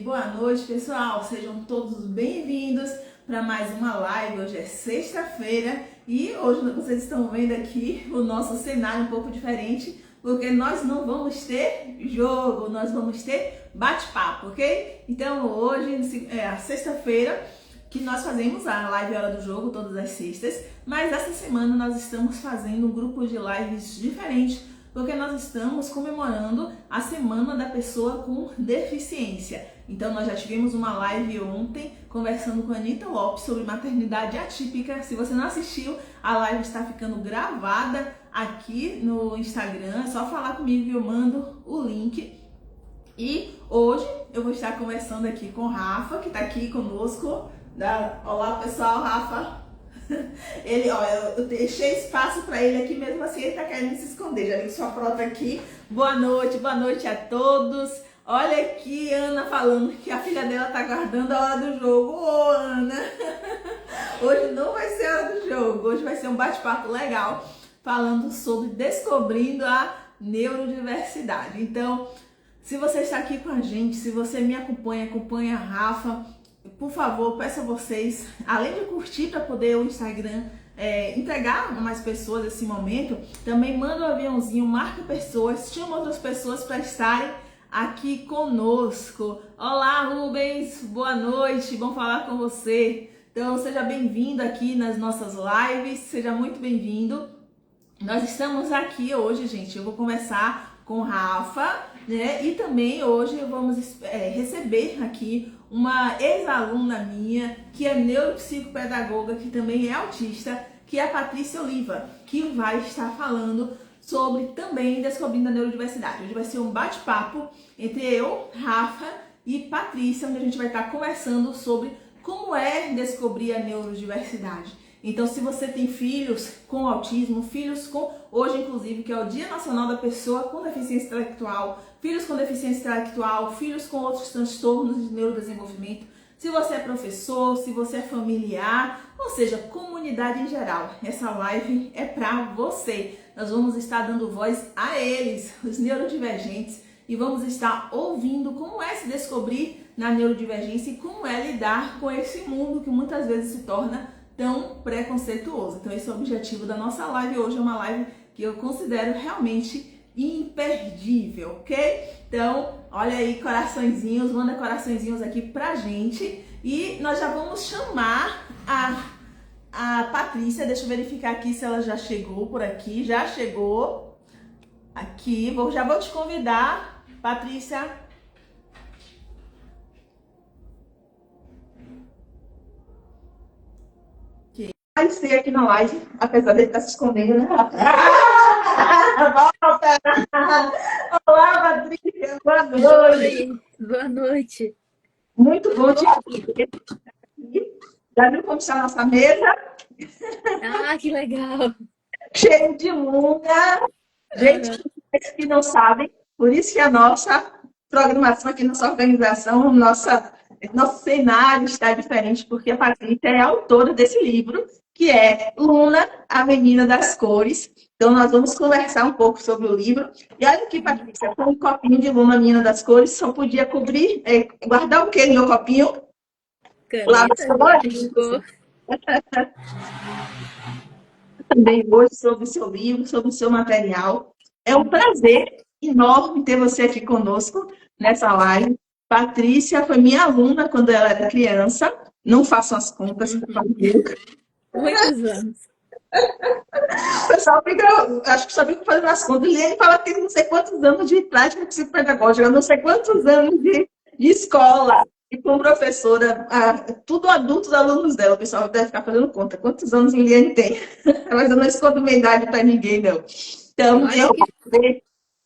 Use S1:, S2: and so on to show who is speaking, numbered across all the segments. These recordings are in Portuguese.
S1: boa noite pessoal, sejam todos bem-vindos para mais uma live. Hoje é sexta-feira e hoje vocês estão vendo aqui o nosso cenário um pouco diferente, porque nós não vamos ter jogo, nós vamos ter bate-papo, ok? Então hoje é a sexta-feira que nós fazemos a live Hora do Jogo todas as sextas, mas essa semana nós estamos fazendo um grupo de lives diferente, porque nós estamos comemorando a Semana da Pessoa com Deficiência. Então nós já tivemos uma live ontem conversando com a Anitta Lopes sobre maternidade atípica. Se você não assistiu, a live está ficando gravada aqui no Instagram, é só falar comigo e eu mando o link. E hoje eu vou estar conversando aqui com o Rafa, que está aqui conosco. Olá pessoal, Rafa. Ele, ó, eu deixei espaço para ele aqui, mesmo assim ele tá querendo se esconder. Já vi sua frota aqui. Boa noite a todos. Olha aqui, Ana falando que a filha dela tá aguardando a hora do jogo. Ô, Ana! Hoje não vai ser a hora do jogo, hoje vai ser um bate-papo legal falando sobre descobrindo a neurodiversidade. Então, se você está aqui com a gente, se você me acompanha a Rafa, por favor, peço a vocês, além de curtir para poder o Instagram entregar a mais pessoas esse momento, também manda um aviãozinho, marca pessoas, chama outras pessoas para estarem aqui conosco. Olá, Rubens, boa noite, bom falar com você. Então, seja bem-vindo aqui nas nossas lives, seja muito bem-vindo. Nós estamos aqui hoje, gente, eu vou começar com Rafa, né? E também hoje vamos receber aqui uma ex-aluna minha, que é neuropsicopedagoga, que também é autista, que é a Patrícia Oliva, que vai estar falando sobre também descobrindo a neurodiversidade. Hoje vai ser um bate-papo entre eu, Rafa e Patrícia, onde a gente vai estar conversando sobre como é descobrir a neurodiversidade. Então, se você tem filhos com autismo, filhos com, hoje inclusive, que é o Dia Nacional da Pessoa com Deficiência Intelectual, filhos com deficiência intelectual, filhos com outros transtornos de neurodesenvolvimento, se você é professor, se você é familiar, ou seja, comunidade em geral, essa live é para você. Nós vamos estar dando voz a eles, os neurodivergentes, e vamos estar ouvindo como é se descobrir na neurodivergência e como é lidar com esse mundo que muitas vezes se torna tão preconceituoso. Então esse é o objetivo da nossa live hoje, é uma live que eu considero realmente imperdível, ok? Então, olha aí, coraçõezinhos, manda coraçõezinhos aqui pra gente. E nós já vamos chamar a Patrícia, deixa eu verificar aqui se ela já chegou por aqui. Já chegou aqui, já vou te convidar, Patrícia. Vai ser aqui na live, apesar dele estar se escondendo, né? Volta! Olá, Patrícia, boa noite.
S2: Oi, boa noite.
S1: Muito bom te ver. Já viu como está a nossa mesa?
S2: Ah, que legal.
S1: Cheio de luna. Gente, que não sabem, por isso que a nossa programação aqui, nossa organização, nosso cenário está diferente, porque a Patrícia é a autora desse livro, que é Luna, a Menina das Cores. Então, nós vamos conversar um pouco sobre o livro. E olha aqui, Patrícia, com um copinho de Luna, a Menina das Cores, só podia cobrir, guardar o quê no meu copinho?
S2: Caneta,
S1: Também hoje sobre o seu livro, sobre o seu material. É um prazer enorme ter você aqui conosco nessa live. Patrícia foi minha aluna quando ela era criança. Não faço as contas,
S2: muitos anos.
S1: O pessoal fica, acho que só fica fazendo as contas. E ele fala que tem não sei quantos anos de prática psicopedagógica, não sei quantos anos de escola. E como professora, tudo adultos alunos dela, o pessoal deve ficar fazendo conta. Quantos anos Liliane tem? Mas eu não escondo minha idade para ninguém, não. Então,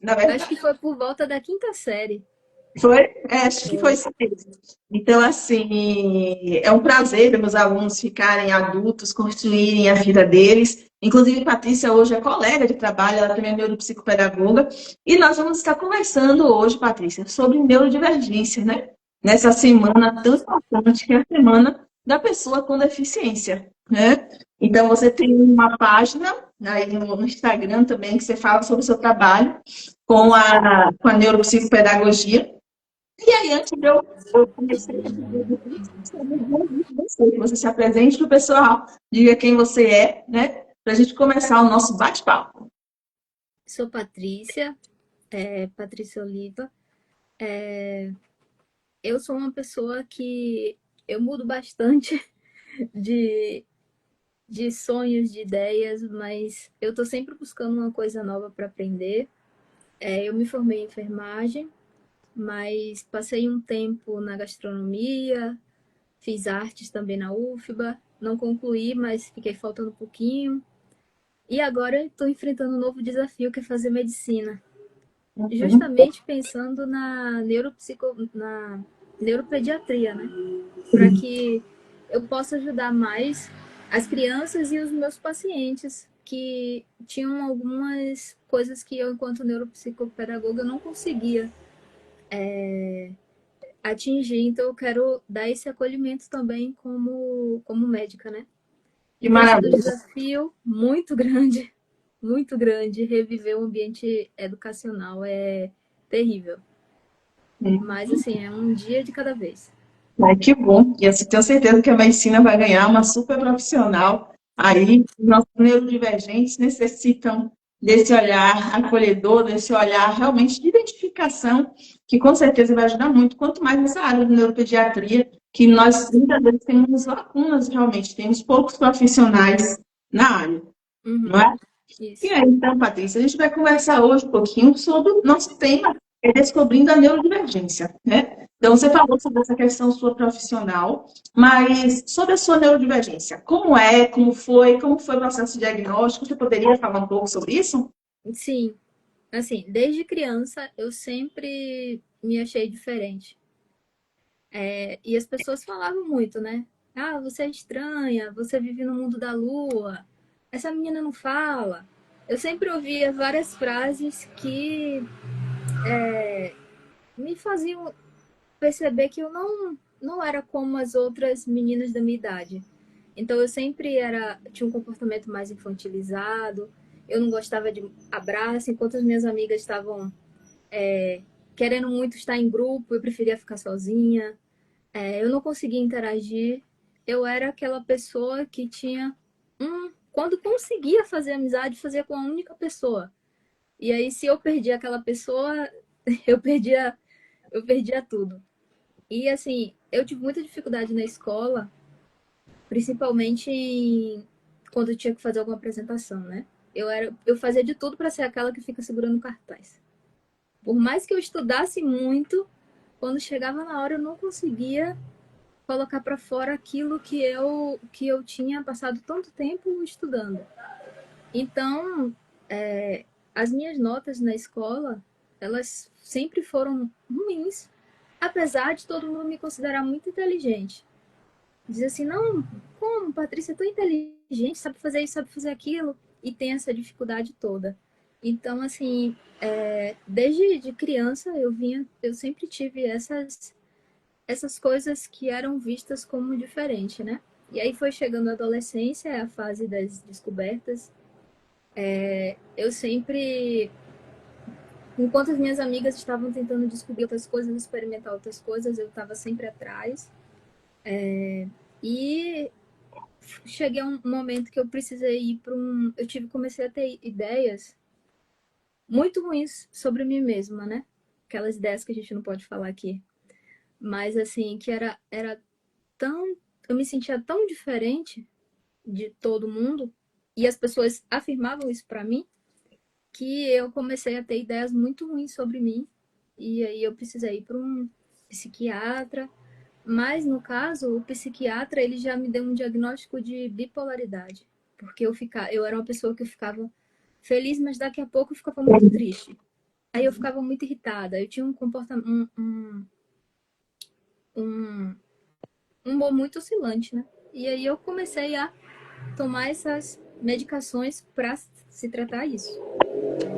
S1: na verdade,
S2: Acho que foi por volta da quinta série.
S1: foi? Acho que foi isso mesmo. Então, assim, é um prazer ver meus alunos ficarem adultos, construírem a vida deles. Inclusive, Patrícia hoje é colega de trabalho, ela também é neuropsicopedagoga. E nós vamos estar conversando hoje, Patrícia, sobre neurodivergência, né? Nessa semana tão importante, que é a Semana da Pessoa com Deficiência, né? Então, você tem uma página aí no Instagram também, que você fala sobre o seu trabalho com a neuropsicopedagogia. E aí, antes de eu comecei a você, que você se apresente para o pessoal, diga quem você é, né? Para a gente começar o nosso bate-papo.
S2: Sou Patrícia, Patrícia Oliva. Eu sou uma pessoa que eu mudo bastante de, de sonhos, de ideias, mas eu tô sempre buscando uma coisa nova para aprender. Eu me formei em enfermagem, mas passei um tempo na gastronomia, fiz artes também na UFBA, não concluí, mas fiquei faltando um pouquinho. E agora estou enfrentando um novo desafio que é fazer medicina,
S1: Uhum.
S2: justamente pensando na neuropediatria, né? Para que eu possa ajudar mais as crianças e os meus pacientes que tinham algumas coisas que eu, enquanto neuropsicopedagoga, eu não conseguia atingir. Então, eu quero dar esse acolhimento também como médica, né?
S1: Que
S2: E tem sido um
S1: maravilha.
S2: desafio muito grande, muito grande. Reviver o ambiente educacional é terrível. Mas, assim, é um dia de cada vez.
S1: Ai, que bom. E eu tenho certeza que a medicina vai ganhar uma super profissional. Aí, nossos neurodivergentes necessitam desse olhar acolhedor, desse olhar realmente de identificação, que com certeza vai ajudar muito, quanto mais nessa área de neuropediatria, que nós muitas vezes temos lacunas realmente, temos poucos profissionais na área, não
S2: Uhum,
S1: é? E
S2: isso.
S1: aí, então, Patrícia, a gente vai conversar hoje um pouquinho sobre o nosso tema, é descobrindo a neurodivergência, né? Então, você falou sobre essa questão sua profissional, mas sobre a sua neurodivergência, como foi o processo diagnóstico? Você poderia falar um pouco sobre isso?
S2: Sim, assim, desde criança eu sempre me achei diferente. E as pessoas falavam muito, né? Ah, você é estranha, você vive no mundo da lua, essa menina não fala. Eu sempre ouvia várias frases que me faziam perceber que eu não era como as outras meninas da minha idade. Então eu sempre tinha um comportamento mais infantilizado, eu não gostava de abraço, enquanto as minhas amigas estavam querendo muito estar em grupo, eu preferia ficar sozinha. Eu não conseguia interagir. Eu era aquela pessoa que tinha quando conseguia fazer amizade, fazia com a única pessoa. E aí, se eu perdia aquela pessoa, eu perdia, eu perdia tudo. E assim, eu tive muita dificuldade na escola, principalmente quando eu tinha que fazer alguma apresentação, né? Eu fazia de tudo para ser aquela que fica segurando o cartaz. Por mais que eu estudasse muito, quando chegava na hora eu não conseguia colocar para fora aquilo que eu tinha passado tanto tempo estudando. Então, as minhas notas na escola, elas sempre foram ruins, apesar de todo mundo me considerar muito inteligente. Diz assim, não, como, Patrícia é tão inteligente, sabe fazer isso, sabe fazer aquilo, e tem essa dificuldade toda. Então, assim, desde de criança eu sempre tive essas coisas que eram vistas como diferente, né? E aí foi chegando a adolescência, é a fase das descobertas. Eu sempre, enquanto as minhas amigas estavam tentando descobrir outras coisas, experimentar outras coisas, eu estava sempre atrás. E cheguei a um momento que eu precisei ir para comecei a ter ideias muito ruins sobre mim mesma, né? Aquelas ideias que a gente não pode falar aqui. Mas assim, que era tão, eu me sentia tão diferente de todo mundo e as pessoas afirmavam isso para mim que eu comecei a ter ideias muito ruins sobre mim e aí eu precisei ir para um psiquiatra, mas no caso o psiquiatra ele já me deu um diagnóstico de bipolaridade, porque eu era uma pessoa que eu ficava feliz, mas daqui a pouco eu ficava muito triste. Aí eu ficava muito irritada, eu tinha um comportamento um humor muito oscilante, né? E aí eu comecei a tomar essas medicações para se tratar isso.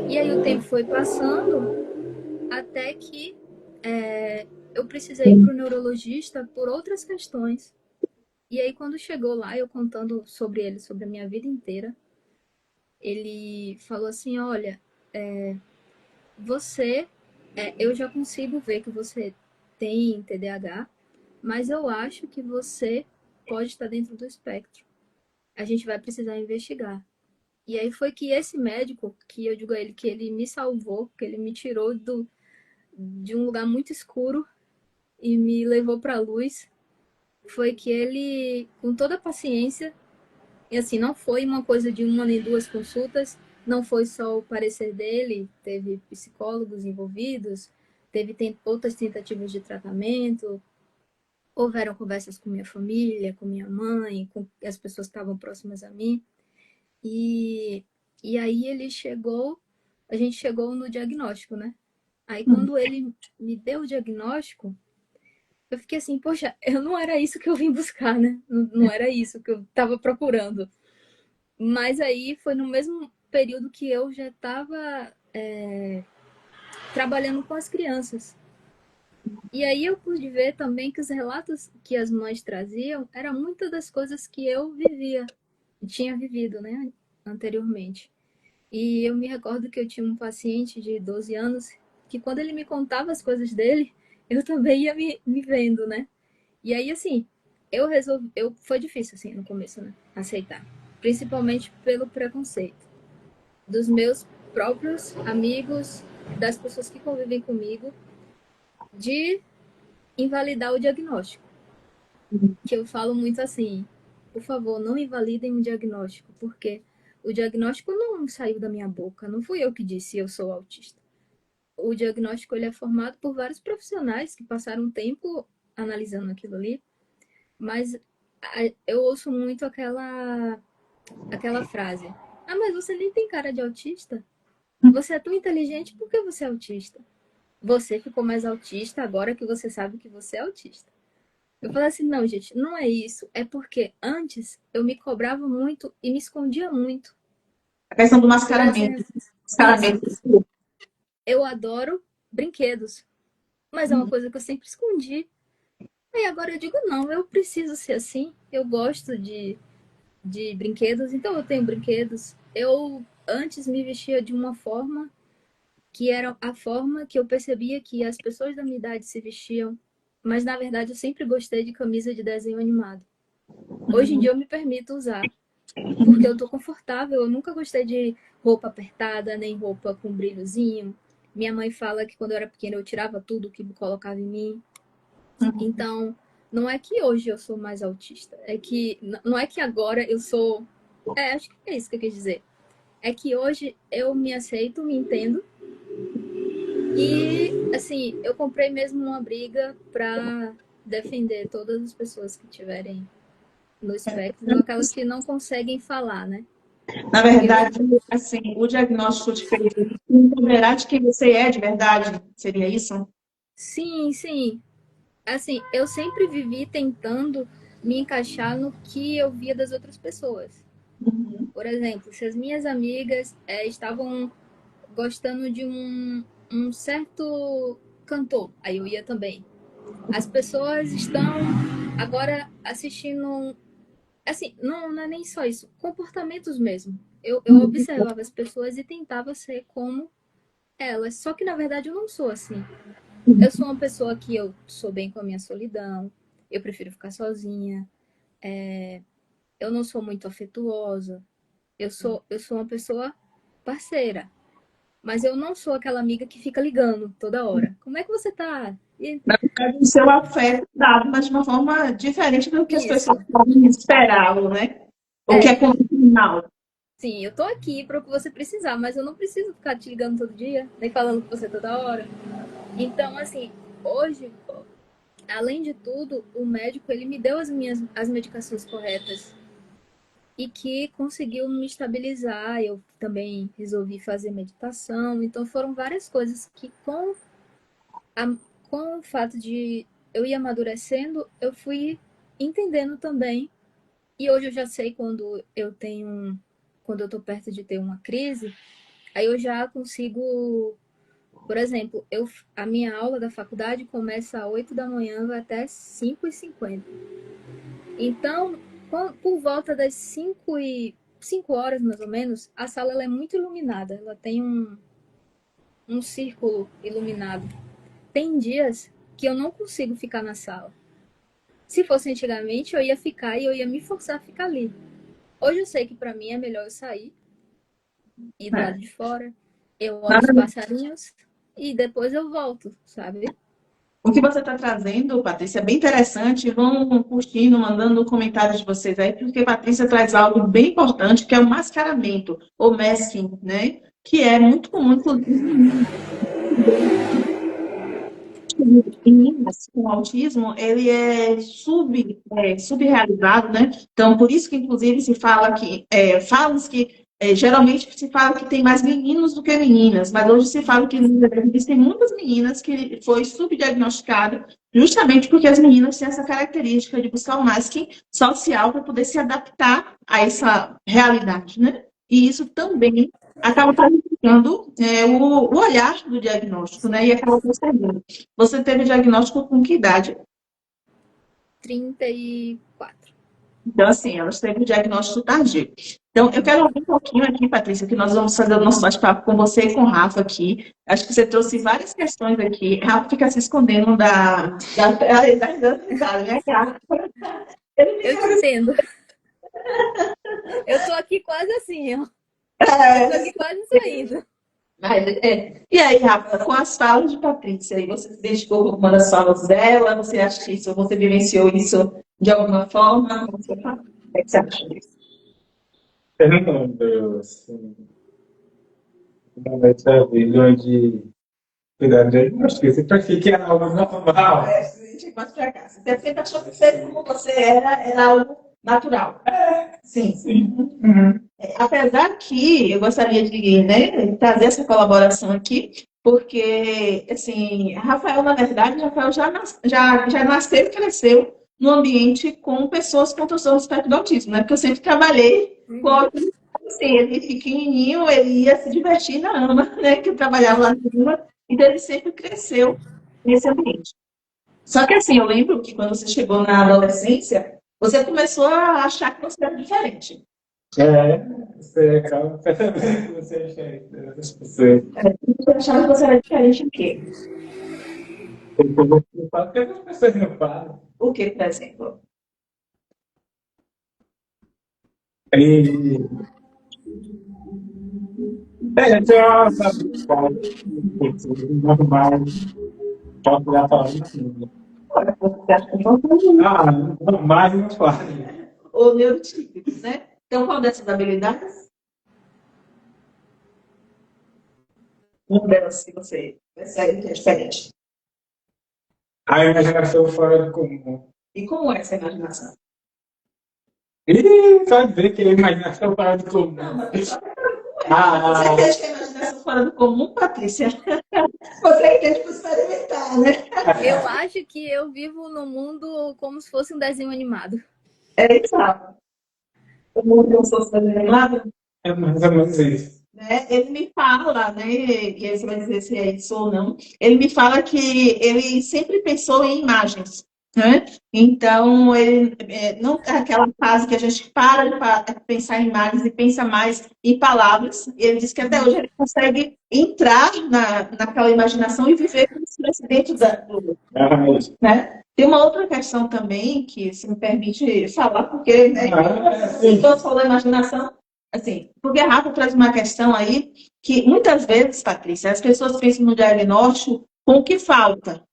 S2: E aí o tempo foi passando até que eu precisei ir para o neurologista por outras questões. E aí quando chegou lá, eu contando sobre ele, sobre a minha vida inteira, ele falou assim, olha, você, eu já consigo ver que você tem TDAH, mas eu acho que você pode estar dentro do espectro. A gente vai precisar investigar. E aí foi que esse médico, que eu digo a ele que ele me salvou, que ele me tirou de um lugar muito escuro e me levou para a luz, foi que ele, com toda a paciência, e assim, não foi uma coisa de uma nem duas consultas, não foi só o parecer dele, teve psicólogos envolvidos, teve outras tentativas de tratamento, houveram conversas com minha família, com minha mãe, com as pessoas que estavam próximas a mim. E, e aí a gente chegou no diagnóstico, né? Aí quando ele me deu o diagnóstico, eu fiquei assim, poxa, eu não era isso que eu vim buscar, né? Não era isso que eu estava procurando. Mas aí foi no mesmo período que eu já estava trabalhando com as crianças. E aí eu pude ver também que os relatos que as mães traziam eram muitas das coisas que eu tinha vivido, né, anteriormente. E eu me recordo que eu tinha um paciente de 12 anos que quando ele me contava as coisas dele, eu também ia me vendo, né? E aí, assim, foi difícil, assim, no começo, né? Aceitar. Principalmente pelo preconceito dos meus próprios amigos, das pessoas que convivem comigo, de invalidar o diagnóstico. Que eu falo muito assim, por favor, não invalidem o diagnóstico, porque o diagnóstico não saiu da minha boca, não fui eu que disse eu sou autista. O diagnóstico ele é formado por vários profissionais que passaram um tempo analisando aquilo ali, mas eu ouço muito aquela frase: ah, mas você nem tem cara de autista? Você é tão inteligente, por que você é autista? Você ficou mais autista agora que você sabe que você é autista. Eu falei assim, não, gente, não é isso. É porque antes eu me cobrava muito e me escondia muito.
S3: A questão do
S2: Por
S3: mascaramento.
S2: exemplo, isso.
S3: Mascaramento.
S2: Eu adoro brinquedos, mas é uma coisa que eu sempre escondi. Aí agora eu digo, não, eu preciso ser assim. Eu gosto de brinquedos, então eu tenho brinquedos. Eu antes me vestia de uma forma que era a forma que eu percebia que as pessoas da minha idade se vestiam, mas na verdade eu sempre gostei de camisa de desenho animado. Hoje em dia eu me permito usar, porque eu tô confortável, eu nunca gostei de roupa apertada, nem roupa com brilhozinho. Minha mãe fala que quando eu era pequena eu tirava tudo que colocava em mim. Então, não é que hoje eu sou mais autista, é que não é que agora eu sou, acho que é isso que eu quis dizer. É que hoje eu me aceito, me entendo. E, assim, eu comprei mesmo uma briga para defender todas as pessoas que tiverem no espectro, aquelas que não conseguem falar, né?
S3: Na
S2: Eu,
S3: verdade, assim, o diagnóstico te fez empoderar de quem você é de verdade, seria isso?
S2: sim, sim. Assim, eu sempre vivi tentando me encaixar no que eu via das outras pessoas. Por exemplo, se as minhas amigas estavam gostando de um certo cantor, aí eu ia também. As pessoas estão agora assistindo. Assim, não é nem só isso, comportamentos mesmo. Eu observava as pessoas e tentava ser como elas. Só que na verdade eu não sou assim. Eu sou uma pessoa que eu sou bem com a minha solidão, eu prefiro ficar sozinha, eu não sou muito afetuosa, eu sou uma pessoa parceira. Mas eu não sou aquela amiga que fica ligando toda hora. Como é que você tá?
S3: Na verdade, o seu afeto dado, mas de uma forma diferente do que as pessoas
S2: Isso.
S3: podem esperá-lo, né? O que é
S2: É,
S3: convencional.
S2: sim, eu tô aqui para o que você precisar, mas eu não preciso ficar te ligando todo dia, nem falando com você toda hora. Então, assim, hoje, além de tudo, o médico ele me deu as medicações corretas e que conseguiu me estabilizar. Eu também resolvi fazer meditação. Então, foram várias coisas que a, com o fato de eu ir amadurecendo, eu fui entendendo também. E hoje eu já sei quando eu tô perto de ter uma crise, aí eu já consigo, por exemplo, a minha aula da faculdade começa às 8 da manhã, vai até 5h50. Então, por volta das 5 horas, mais ou menos, a sala ela é muito iluminada. Ela tem um círculo iluminado. Tem dias que eu não consigo ficar na sala. Se fosse antigamente, eu ia ficar e eu ia me forçar a ficar ali. Hoje eu sei que para mim é melhor eu sair, ir do lado de fora, eu olho os passarinhos e depois eu volto, sabe?
S3: O que você está trazendo, Patrícia, é bem interessante. Vão curtindo, mandando comentários de vocês aí, porque Patrícia traz algo bem importante, que é o mascaramento, ou masking, né? Que é muito comum, inclusive, em meninas com autismo, ele é subrealizado, né? Então, por isso que, inclusive, se fala que, falam que, geralmente se fala que tem mais meninos do que meninas, mas hoje se fala que existem muitas meninas que foi subdiagnosticada justamente porque as meninas têm essa característica de buscar o masking social para poder se adaptar a essa realidade, né? E isso também acaba prejudicando o olhar do diagnóstico, né? E acaba percebendo. Você teve diagnóstico com que idade?
S2: 34.
S3: Então, assim, elas teve o diagnóstico tardio. Então, eu quero ouvir um pouquinho aqui, Patrícia, que nós vamos fazer o nosso bate-papo com você e com o Rafa aqui. Acho que você trouxe várias questões aqui. Rafa fica se escondendo da realidade da minha cara.
S2: Eu te entendo. Eu tô aqui quase assim, ó. Eu tô aqui quase saindo.
S3: E aí, Rafa, com as falas de Patrícia, aí você se identificou com alguma das falas dela? Você acha que isso, você vivenciou isso de alguma forma? O que você acha disso?
S4: Eu não lembro, assim, um momento da vida onde cuidar dele, acho que eu sempre achei que era algo normal.
S3: A gente pode pra cá. Você sempre achou que ser como você era algo natural. Sim.
S4: Sim. Uhum.
S3: Apesar que eu gostaria de, né, trazer essa colaboração aqui, porque, assim, Rafael, na verdade, Rafael já nasceu e cresceu no ambiente com pessoas com transtorno do espectro do autismo, né? Porque eu sempre trabalhei com autismo, assim, ele pequenininho, ele ia se divertir na AMA, né? Que eu trabalhava lá na AMA, então ele sempre cresceu nesse ambiente. Só que, assim, eu lembro que quando você chegou na adolescência, você começou a achar que você era diferente.
S4: Você acaba percebendo que você é diferente das pessoas.
S3: Você achava que você era diferente em quê?
S4: Porque as pessoas não falam.
S3: O que, por exemplo?
S4: E já sabe, normal, posso já falar assim.
S3: Olha, você acha que não
S4: Normal não fala.
S3: ou neurotípicos, né? Então, qual dessas habilidades? Uma delas que você percebe que é diferente.
S4: A imaginação fora do comum.
S3: E como é essa imaginação?
S4: E só dizer que a imaginação fora do comum.
S3: Não, mas você entende que a imaginação fora do comum, Patrícia? Você entende por experimentar, né?
S2: Eu acho que eu vivo no mundo como se fosse um desenho animado.
S3: É exato. O mundo não sou animado,
S4: É mais ou menos isso.
S3: né? Ele me fala, né? E aí você vai dizer se é isso ou não. Ele me fala que ele sempre pensou em imagens, né? Então, ele não é aquela fase que a gente para de pensar em imagens e pensa mais em palavras. Ele diz que até hoje ele consegue entrar naquela imaginação e viver como se estivesse dentro do, né? Tem uma outra questão também que, se me permite falar, porque, né, todos falam da imaginação, assim, porque a Rafa traz uma questão aí que muitas vezes, Patrícia, as pessoas pensam no diagnóstico com o que falta,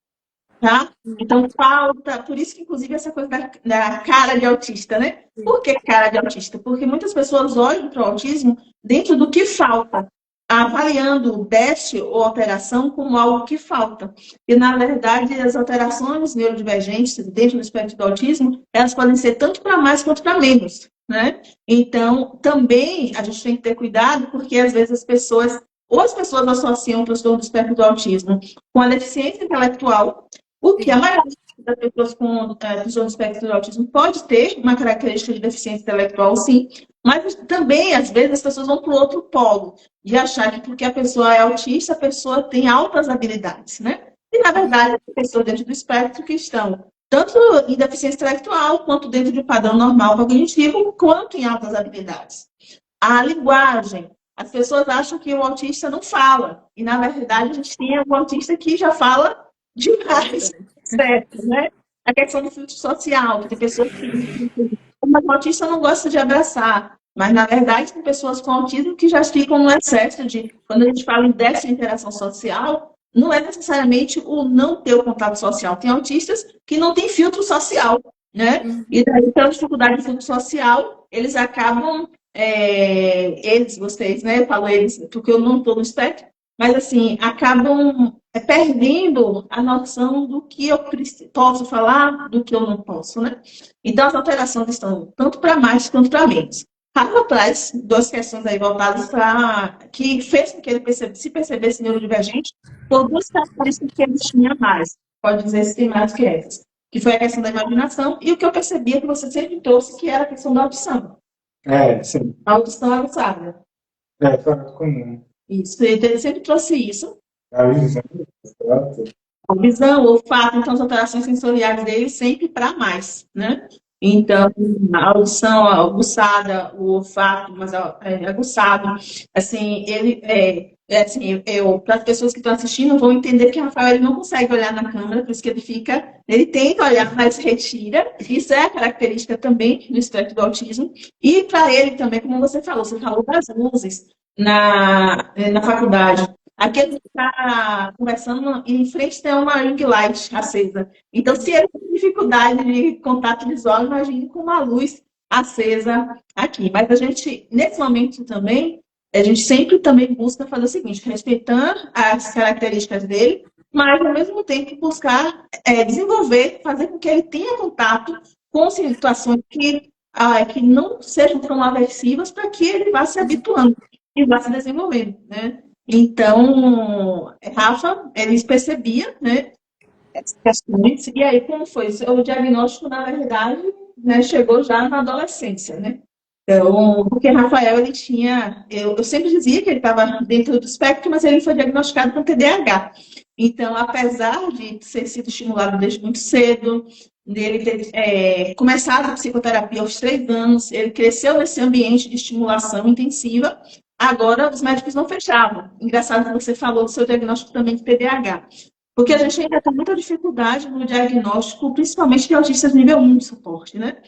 S3: tá? Então, falta, por isso que, inclusive, essa coisa da cara de autista, né? Por que cara de autista? Porque muitas pessoas olham para o autismo dentro do que falta, avaliando o déficit ou alteração como algo que falta. E, na verdade, as alterações neurodivergentes dentro do espectro do autismo, elas podem ser tanto para mais quanto para menos, né? Então, também a gente tem que ter cuidado, porque às vezes as pessoas associam o transtorno do espectro do autismo com a deficiência intelectual, o que a maioria das pessoas com transtorno do espectro do autismo pode ter uma característica de deficiência intelectual, sim, mas também, às vezes, as pessoas vão para o outro polo, de achar que porque a pessoa é autista, a pessoa tem altas habilidades, né? E, na verdade, as pessoas dentro do espectro que estão tanto em deficiência intelectual, quanto dentro de um padrão normal cognitivo, quanto em altas habilidades. A linguagem. As pessoas acham que o autista não fala. E, na verdade, a gente tem um autista que já fala demais. certo, né? A questão do filtro social, que tem pessoas que o autista não gosta de abraçar, mas na verdade tem pessoas com autismo que já ficam no excesso de, quando a gente fala em déficit de interação social, não é necessariamente o não ter o contato social. Tem autistas que não têm filtro social, né? E daí, pela dificuldade de filtro social, eles acabam, vocês, né? Eu falo eles porque eu não estou no espectro, mas assim, acabam perdendo a noção do que eu posso falar, do que eu não posso, né? Então, as alterações estão tanto para mais quanto para menos. Rafa traz duas questões aí voltadas para que fez com que ele se percebesse neurodivergente por duas características que ele tinha mais. Pode dizer se tem mais que essas. Que foi a questão da imaginação e o que eu percebia que você sempre trouxe, que era a questão da audição.
S4: Sim.
S3: A audição aguçada.
S4: Foi muito comum.
S3: Isso, ele sempre trouxe isso.
S4: A visão, exato.
S3: A visão, o olfato, então as alterações sensoriais dele sempre para mais, né? Então, a audição aguçada, o olfato mas aguçado, assim, ele assim, para as pessoas que estão assistindo vão entender que o Rafael ele não consegue olhar na câmera, por isso que ele tenta olhar, mas retira. Isso é a característica também do espectro do autismo. E para ele também, como você falou das luzes na faculdade. Aqui a gente está conversando em frente tem uma ring light acesa. Então, se ele tem dificuldade de contato visual, imagine com uma luz acesa aqui. Mas a gente, nesse momento também, a gente sempre também busca fazer o seguinte, respeitar as características dele, mas ao mesmo tempo buscar desenvolver, fazer com que ele tenha contato com situações que não sejam tão aversivas para que ele vá se habituando e vá se desenvolvendo, né? Então, Rafa, eles percebia, né, essas questões, e aí como foi? O diagnóstico, na verdade, né, chegou já na adolescência, né? Então, porque Rafael, ele tinha, eu sempre dizia que ele estava dentro do espectro, mas ele foi diagnosticado com TDAH. Então, apesar de ter sido estimulado desde muito cedo, dele ter começado a psicoterapia aos 3 anos, ele cresceu nesse ambiente de estimulação intensiva. Agora, os médicos não fechavam. Engraçado que você falou do seu diagnóstico também de TDAH. Porque a gente ainda tem muita dificuldade no diagnóstico, principalmente de autistas nível 1 de suporte, né?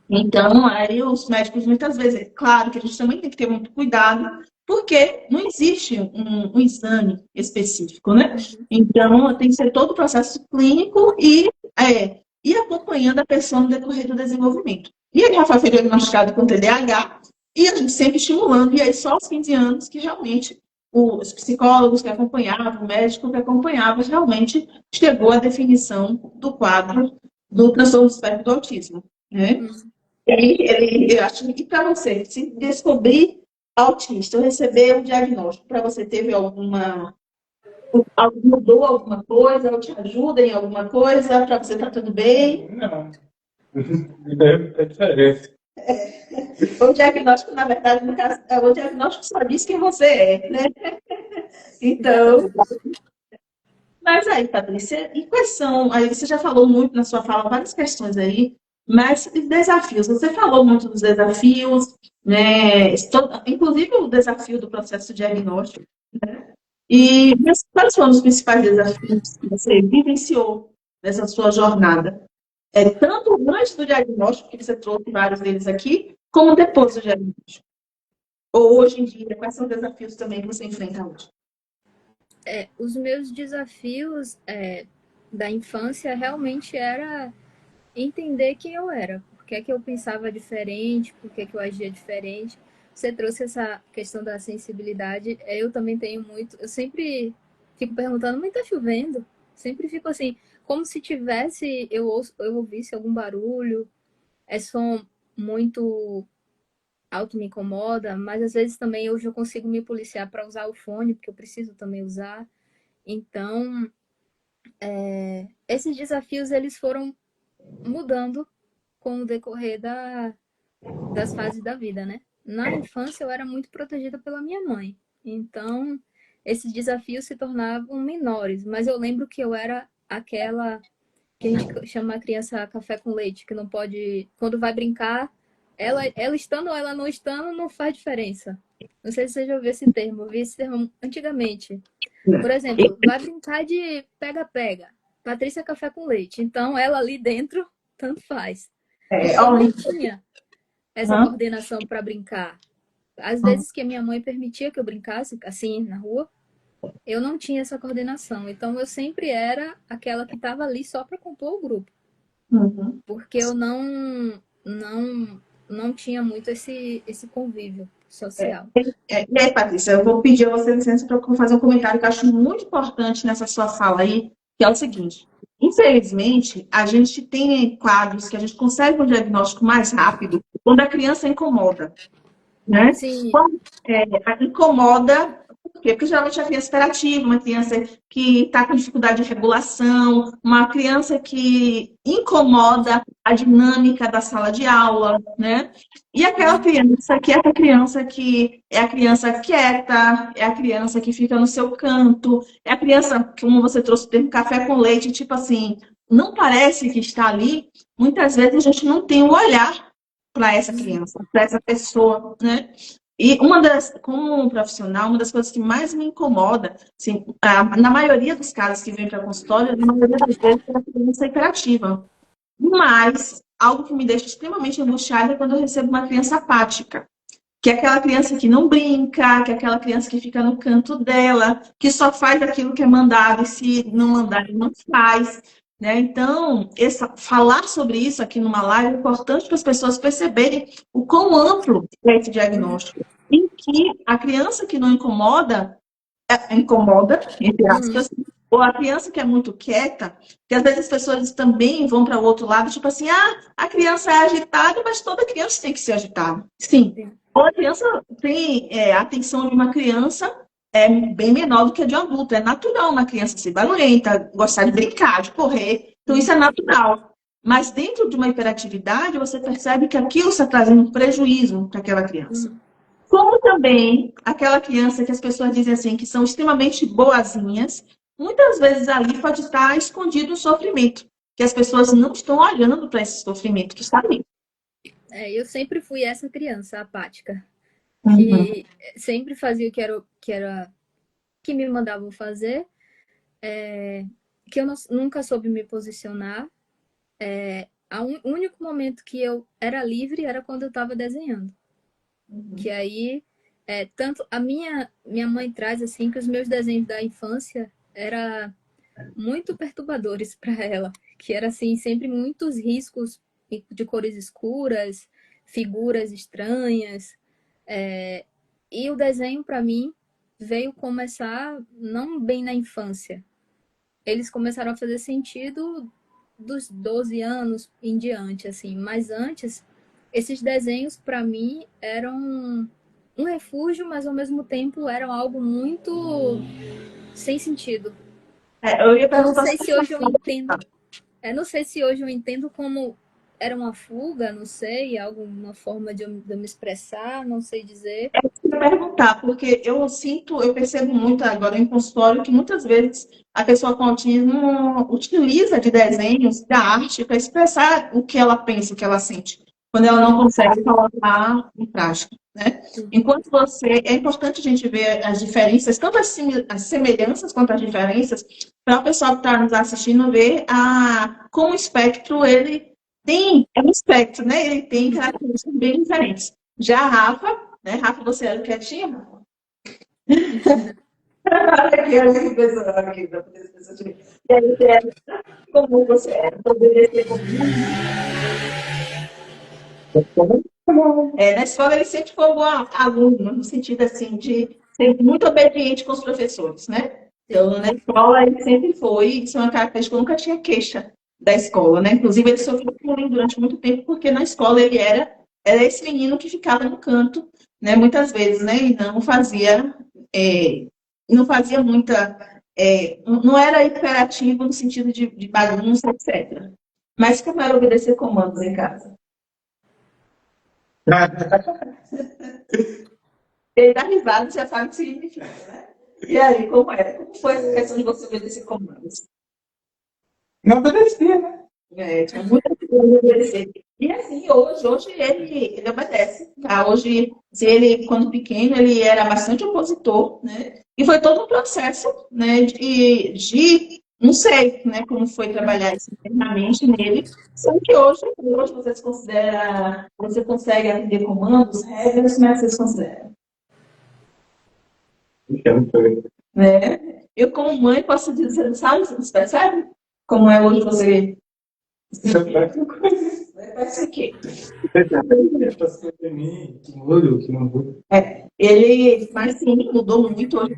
S3: Então, aí os médicos, muitas vezes, claro que a gente também tem que ter muito cuidado, porque não existe um exame específico, né? Então, tem que ser todo o processo clínico e acompanhando a pessoa no decorrer do desenvolvimento. E ele já foi diagnosticado com TDAH, e a gente sempre estimulando, e aí só aos 15 anos que realmente os psicólogos que acompanhavam, o médico que acompanhava, realmente chegou à definição do quadro do transtorno do espectro do autismo, né? Eu acho que para você se descobrir autista, ou receber um diagnóstico, para você teve mudou alguma coisa, ou te ajuda em alguma coisa, para você estar tudo bem?
S4: Não. É diferente.
S3: O diagnóstico, na verdade, no caso, o diagnóstico só diz quem você é, né? Então, mas aí, Patrícia, e quais são? Aí você já falou muito na sua fala várias questões aí, mas desafios. Você falou muito dos desafios, né? Inclusive o desafio do processo diagnóstico, né? Mas quais foram os principais desafios que você vivenciou nessa sua jornada? Tanto antes do diagnóstico, que você trouxe vários deles aqui, como depois do diagnóstico. Ou hoje em dia, quais são os desafios também que você enfrenta hoje?
S2: Os meus desafios da infância realmente era entender quem eu era, por que eu pensava diferente, por que eu agia diferente. Você trouxe essa questão da sensibilidade, eu também tenho muito, eu sempre fico perguntando, mas tá chovendo? Sempre fico assim, como se tivesse, eu ouvisse algum barulho, som muito alto me incomoda, mas às vezes também hoje eu consigo me policiar para usar o fone, porque eu preciso também usar. Então, esses desafios eles foram mudando com o decorrer das fases da vida, né? Na infância eu era muito protegida pela minha mãe, então esses desafios se tornavam menores, mas eu lembro que eu era aquela que a gente chama a criança café com leite, que não pode, quando vai brincar, ela estando ou ela não estando, não faz diferença. Não sei se você já ouviu esse termo, eu vi esse termo antigamente. Por exemplo, vai brincar de pega-pega. Patrícia é café com leite. Então, ela ali dentro, tanto faz.
S3: É,
S2: Porque eu
S3: olha,
S2: não tinha essa
S3: aham,
S2: coordenação para brincar. Às vezes que a minha mãe permitia que eu brincasse assim na rua, eu não tinha essa coordenação. Então, eu sempre era aquela que estava ali só para compor o grupo.
S3: uhum.
S2: Porque eu não tinha muito esse convívio social.
S3: E aí, Patrícia, eu vou pedir a você licença para fazer um comentário que eu acho muito importante nessa sua fala aí, que é o seguinte: infelizmente, a gente tem quadros que a gente consegue um diagnóstico mais rápido quando a criança incomoda, né?
S2: Sim,
S3: Quando incomoda, por quê? Porque geralmente a criança é hiperativa, uma criança que está com dificuldade de regulação, uma criança que incomoda a dinâmica da sala de aula, né? E aquela criança que é a criança que é a criança quieta, é a criança que fica no seu canto, é a criança, como você trouxe o termo café com leite, tipo assim, não parece que está ali, muitas vezes a gente não tem o olhar para essa criança, para essa pessoa, né? E como um profissional, uma das coisas que mais me incomoda, assim, na maioria dos casos que vêm para consultório, na maioria das vezes é a criança hiperativa. Mas algo que me deixa extremamente angustiada é quando eu recebo uma criança apática, que é aquela criança que não brinca, que é aquela criança que fica no canto dela, que só faz aquilo que é mandado e se não mandar, ele não faz. Né? Então, falar sobre isso aqui numa live é importante para as pessoas perceberem o quão amplo é esse diagnóstico. Em que a criança que não incomoda, entre aspas, ou a criança que é muito quieta, que às vezes as pessoas também vão para o outro lado, tipo assim, a criança é agitada, mas toda criança tem que ser agitada. Sim. Ou a criança tem a atenção de uma criança é bem menor do que a de um adulto. É natural uma criança ser barulhenta, gostar de brincar, de correr. Então, isso é natural. Mas dentro de uma hiperatividade, você percebe que aquilo está trazendo um prejuízo para aquela criança. Como também aquela criança que as pessoas dizem assim, que são extremamente boazinhas, muitas vezes ali pode estar escondido o sofrimento, que as pessoas não estão olhando para esse sofrimento que está ali.
S2: eu sempre fui essa criança apática,
S3: Uhum.
S2: que sempre fazia o que me mandavam fazer, que eu nunca soube me posicionar. O único momento que eu era livre era quando eu estava desenhando. Que aí, tanto a minha mãe traz assim que os meus desenhos da infância era muito perturbadores para ela, que era assim sempre muitos riscos de cores escuras, figuras estranhas, e o desenho para mim veio começar não bem na infância. Eles começaram a fazer sentido dos 12 anos em diante, assim. Mas antes, esses desenhos para mim eram um refúgio, mas ao mesmo tempo eram algo muito sem sentido.
S3: Eu ia
S2: Não
S3: perguntar
S2: sei
S3: se
S2: se hoje eu entendo. Não sei se hoje eu entendo como era uma fuga, não sei, alguma forma de eu me expressar, não sei dizer.
S3: eu ia perguntar, porque eu percebo muito agora em consultório que muitas vezes a pessoa com autismo utiliza de desenhos, da arte, para expressar o que ela pensa, o que ela sente, quando ela não consegue colocar em prática, né? Enquanto é importante a gente ver as diferenças, tanto as semelhanças quanto as diferenças, para o pessoal que está nos assistindo ver como o espectro, ele é um espectro, né? Ele tem características bem diferentes. Já a Rafa, né? Rafa, você era quietinha? Aqui, a pessoa aqui, da pessoa de... E aí, como você era? Poderia ser na escola ele sempre foi um bom aluno, no sentido assim de ser muito obediente com os professores, né? Então, na escola ele sempre foi, isso é uma característica, eu nunca tinha queixa da escola, né? Inclusive ele sofreu bullying durante muito tempo, porque na escola ele era esse menino que ficava no canto, né? Muitas vezes, né? E não fazia muita, não era hiperativo no sentido de bagunça, etc. Mas como era obedecer comandos em casa? Ele dá risada, já sabe o que significa, né? E aí, como é? Como foi essa questão de você obedecer comandos?
S4: Não obedecia, né?
S3: Tinha muita coisa de obedecer. E assim, hoje ele obedece. Tá? Hoje, se ele, quando pequeno, ele era bastante opositor, né? E foi todo um processo, né, de Não sei, né, como foi trabalhar isso internamente nele. Só que hoje você consegue atender comandos, regras, como é que vocês consideram?
S4: Então, foi.
S3: Né? Eu, como mãe, posso dizer, sabe, você percebe? Como é hoje você. Parece que.
S4: Passou de mim, que mudo, que não muda.
S3: Mas sim, mudou muito hoje.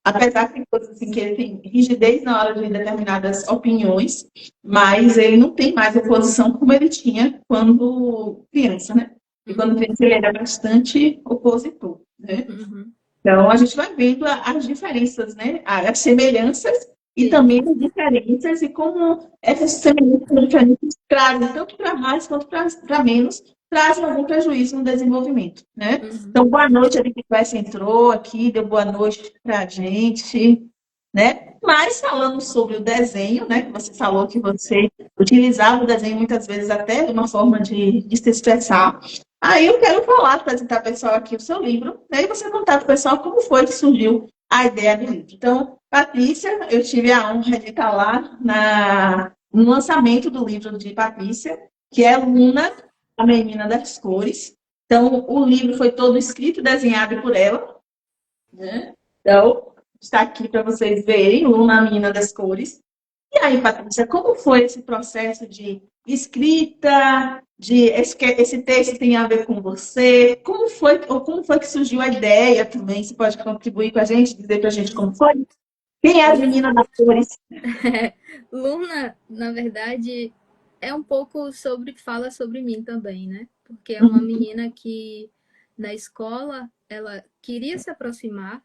S3: Apesar que tem coisas assim que ele tem rigidez na hora de determinadas opiniões, mas ele não tem mais oposição como ele tinha quando criança, né? E quando criança ele era bastante opositor, né?
S2: Uhum.
S3: Então a gente vai vendo as diferenças, né? As semelhanças e
S2: Sim.
S3: também as diferenças e como essas semelhanças e diferenças trazem, tanto para mais quanto para menos, trazem algum prejuízo no desenvolvimento, né?
S2: Uhum.
S3: Então, boa noite, a Vicky entrou aqui, deu boa noite para a gente, né? Mas falando sobre o desenho, né? Que você falou que você utilizava o desenho muitas vezes até de uma forma de se expressar. Aí eu quero falar, apresentar para o pessoal aqui o seu livro, né? E você contar para o pessoal como foi que surgiu a ideia do livro. Então, Patrícia, eu tive a honra de estar lá no lançamento do livro de Patrícia, que é Luna, a Menina das Cores. Então, o livro foi todo escrito e desenhado por ela, né? Então, está aqui para vocês verem, Luna, a Menina das Cores. E aí, Patrícia, como foi esse processo de escrita, esse texto tem a ver com você? Como foi que surgiu a ideia também? Você pode contribuir com a gente, dizer para a gente como foi? Quem é a Menina das Cores?
S2: Luna, na verdade, é um pouco fala sobre mim também, né? Porque é uma menina que na escola ela queria se aproximar,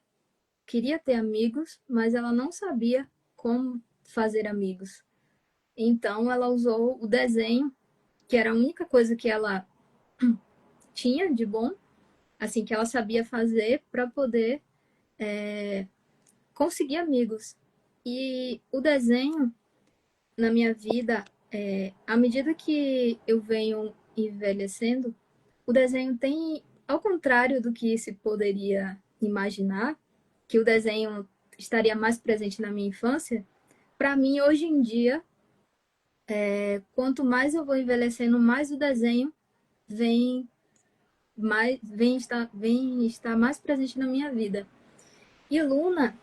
S2: queria ter amigos, mas ela não sabia como fazer amigos. Então ela usou o desenho, que era a única coisa que ela tinha de bom, assim, que ela sabia fazer para poder conseguir amigos. E o desenho na minha vida, à medida que eu venho envelhecendo, o desenho tem, ao contrário do que se poderia imaginar, que o desenho estaria mais presente na minha infância, para mim, hoje em dia, quanto mais eu vou envelhecendo, mais o desenho vem, vem estar mais presente na minha vida. E Luna,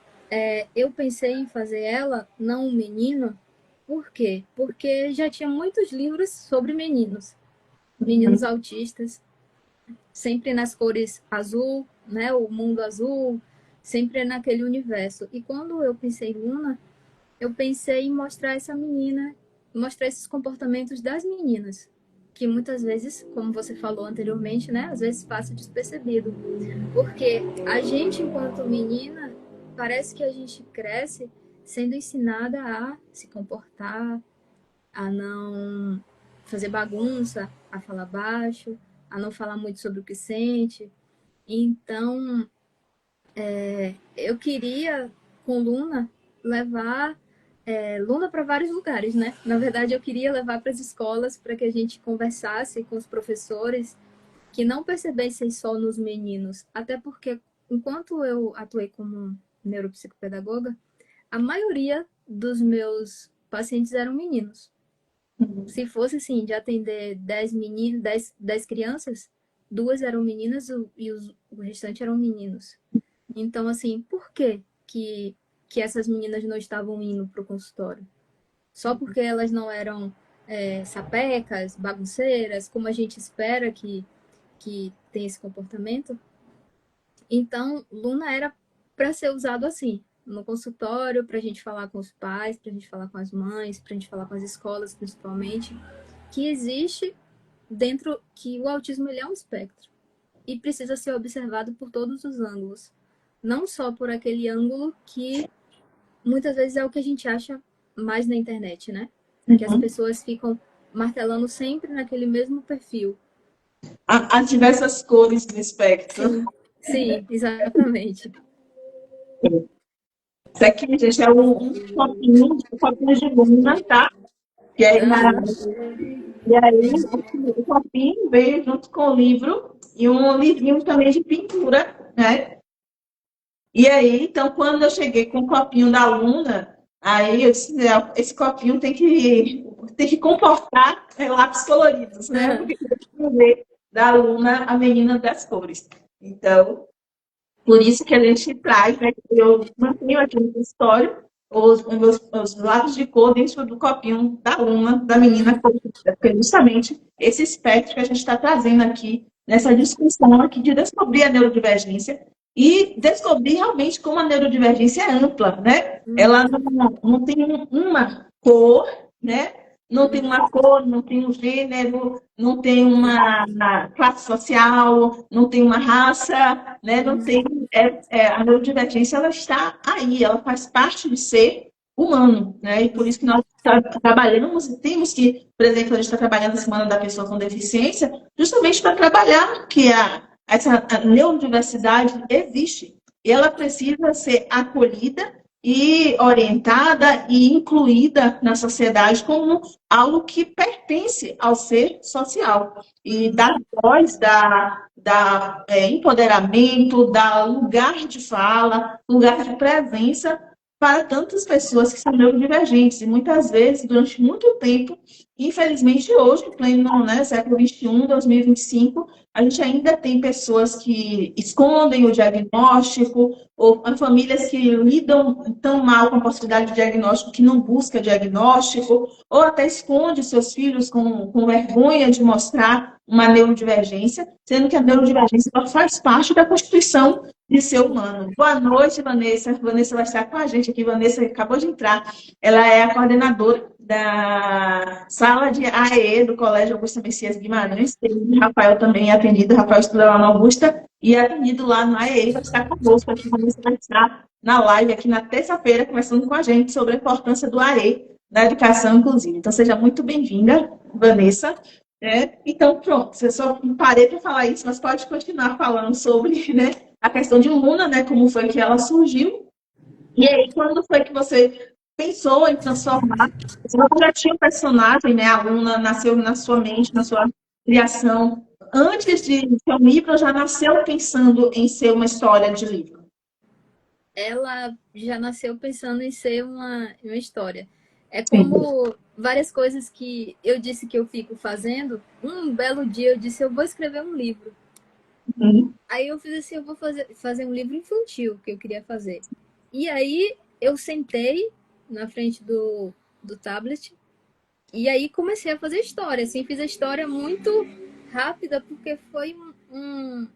S2: eu pensei em fazer ela, não um menino. Por quê? Porque já tinha muitos livros sobre meninos autistas, sempre nas cores azul, né? O mundo azul, sempre naquele universo. E quando eu pensei em Luna, eu pensei em mostrar essa menina, mostrar esses comportamentos das meninas, que muitas vezes, como você falou anteriormente, né? Às vezes passa despercebido. Porque a gente, enquanto menina, parece que a gente cresce sendo ensinada a se comportar, a não fazer bagunça, a falar baixo, a não falar muito sobre o que sente. Então, eu queria, com Luna, levar Luna para vários lugares, né? Na verdade, eu queria levar para as escolas para que a gente conversasse com os professores que não percebessem só nos meninos. Até porque, enquanto eu atuei como neuropsicopedagoga, a maioria dos meus pacientes eram meninos. Se fosse assim, de atender 10 meninos, 10 crianças, duas eram meninas e o restante eram meninos. Então, assim, por que essas meninas não estavam indo para o consultório? Só porque elas não eram sapecas, bagunceiras, como a gente espera que tem esse comportamento? Então, Luna era para ser usado assim, no consultório, para a gente falar com os pais, para a gente falar com as mães, para a gente falar com as escolas, principalmente, que existe dentro, que o autismo ele é um espectro e precisa ser observado por todos os ângulos, não só por aquele ângulo que muitas vezes é o que a gente acha mais na internet, né? Que as pessoas ficam martelando sempre naquele mesmo perfil.
S3: As diversas cores do espectro.
S2: Sim, exatamente.
S3: Isso aqui, gente, é um copinho de Luna, tá? E aí, o copinho veio junto com o livro e um livrinho também de pintura, né? E aí, então, quando eu cheguei com o copinho da aluna, aí eu disse, esse copinho tem que comportar lápis coloridos, né?
S1: Aham.
S3: Porque eu queria ver da aluna a menina das cores. Então, por isso que a gente traz, né? Eu mantenho aqui no consultório os lápis de cor dentro do copinho da aluna, da menina colorida, porque justamente esse espectro que a gente está trazendo aqui nessa discussão aqui de descobrir a neurodivergência e descobrir realmente como a neurodivergência é ampla, né? Ela
S2: Uhum,
S3: não tem uma cor, né? Não tem
S2: uhum,
S3: uma cor, não tem um gênero, não tem uma classe social, não tem uma raça, né? Não
S2: uhum.
S3: tem a neurodivergência, ela está aí, ela faz parte do ser humano, né? E por isso que nós trabalhamos e temos que, por exemplo, a gente está trabalhando a Semana da Pessoa com Deficiência, justamente para trabalhar que essa neurodiversidade existe e ela precisa ser acolhida e orientada e incluída na sociedade como algo que pertence ao ser social e dar voz, dar empoderamento, dar lugar de fala, lugar de presença para tantas pessoas que são neurodivergentes. E muitas vezes, durante muito tempo, infelizmente hoje, em pleno, né, século XXI, 2025, a gente ainda tem pessoas que escondem o diagnóstico, ou famílias que lidam tão mal com a possibilidade de diagnóstico que não busca diagnóstico, ou até esconde seus filhos com vergonha de mostrar uma neurodivergência, sendo que a neurodivergência faz parte da constituição de ser humano. Boa noite, Vanessa. Vanessa vai estar com a gente aqui. Vanessa acabou de entrar. Ela é a coordenadora da sala de AE do Colégio Augusta Messias Guimarães. Tem Rafael também atendido. Rafael estuda lá na Augusta e é atendido lá no AE. Vai estar conosco aqui. Vanessa vai estar na live aqui na terça-feira, conversando com a gente sobre a importância do AE na educação inclusiva. Então, seja muito bem-vinda, Vanessa. Então, pronto, eu só parei para falar isso, mas pode continuar falando sobre, né, a questão de Luna, né, como foi que ela surgiu. E aí, quando foi que você pensou em transformar? Você já tinha um personagem, né, a Luna nasceu na sua mente, na sua criação. Antes de ser um livro, já nasceu pensando em ser uma história de livro.
S2: Ela já nasceu pensando em ser uma história. É
S3: Sim.
S2: como várias coisas que eu disse que eu fico fazendo. Um belo dia eu disse, eu vou escrever um livro.
S3: Uhum.
S2: Aí eu fiz assim, eu vou fazer um livro infantil que eu queria fazer. E aí eu sentei na frente do tablet e aí comecei a fazer história. Assim, fiz a história muito rápida porque foi um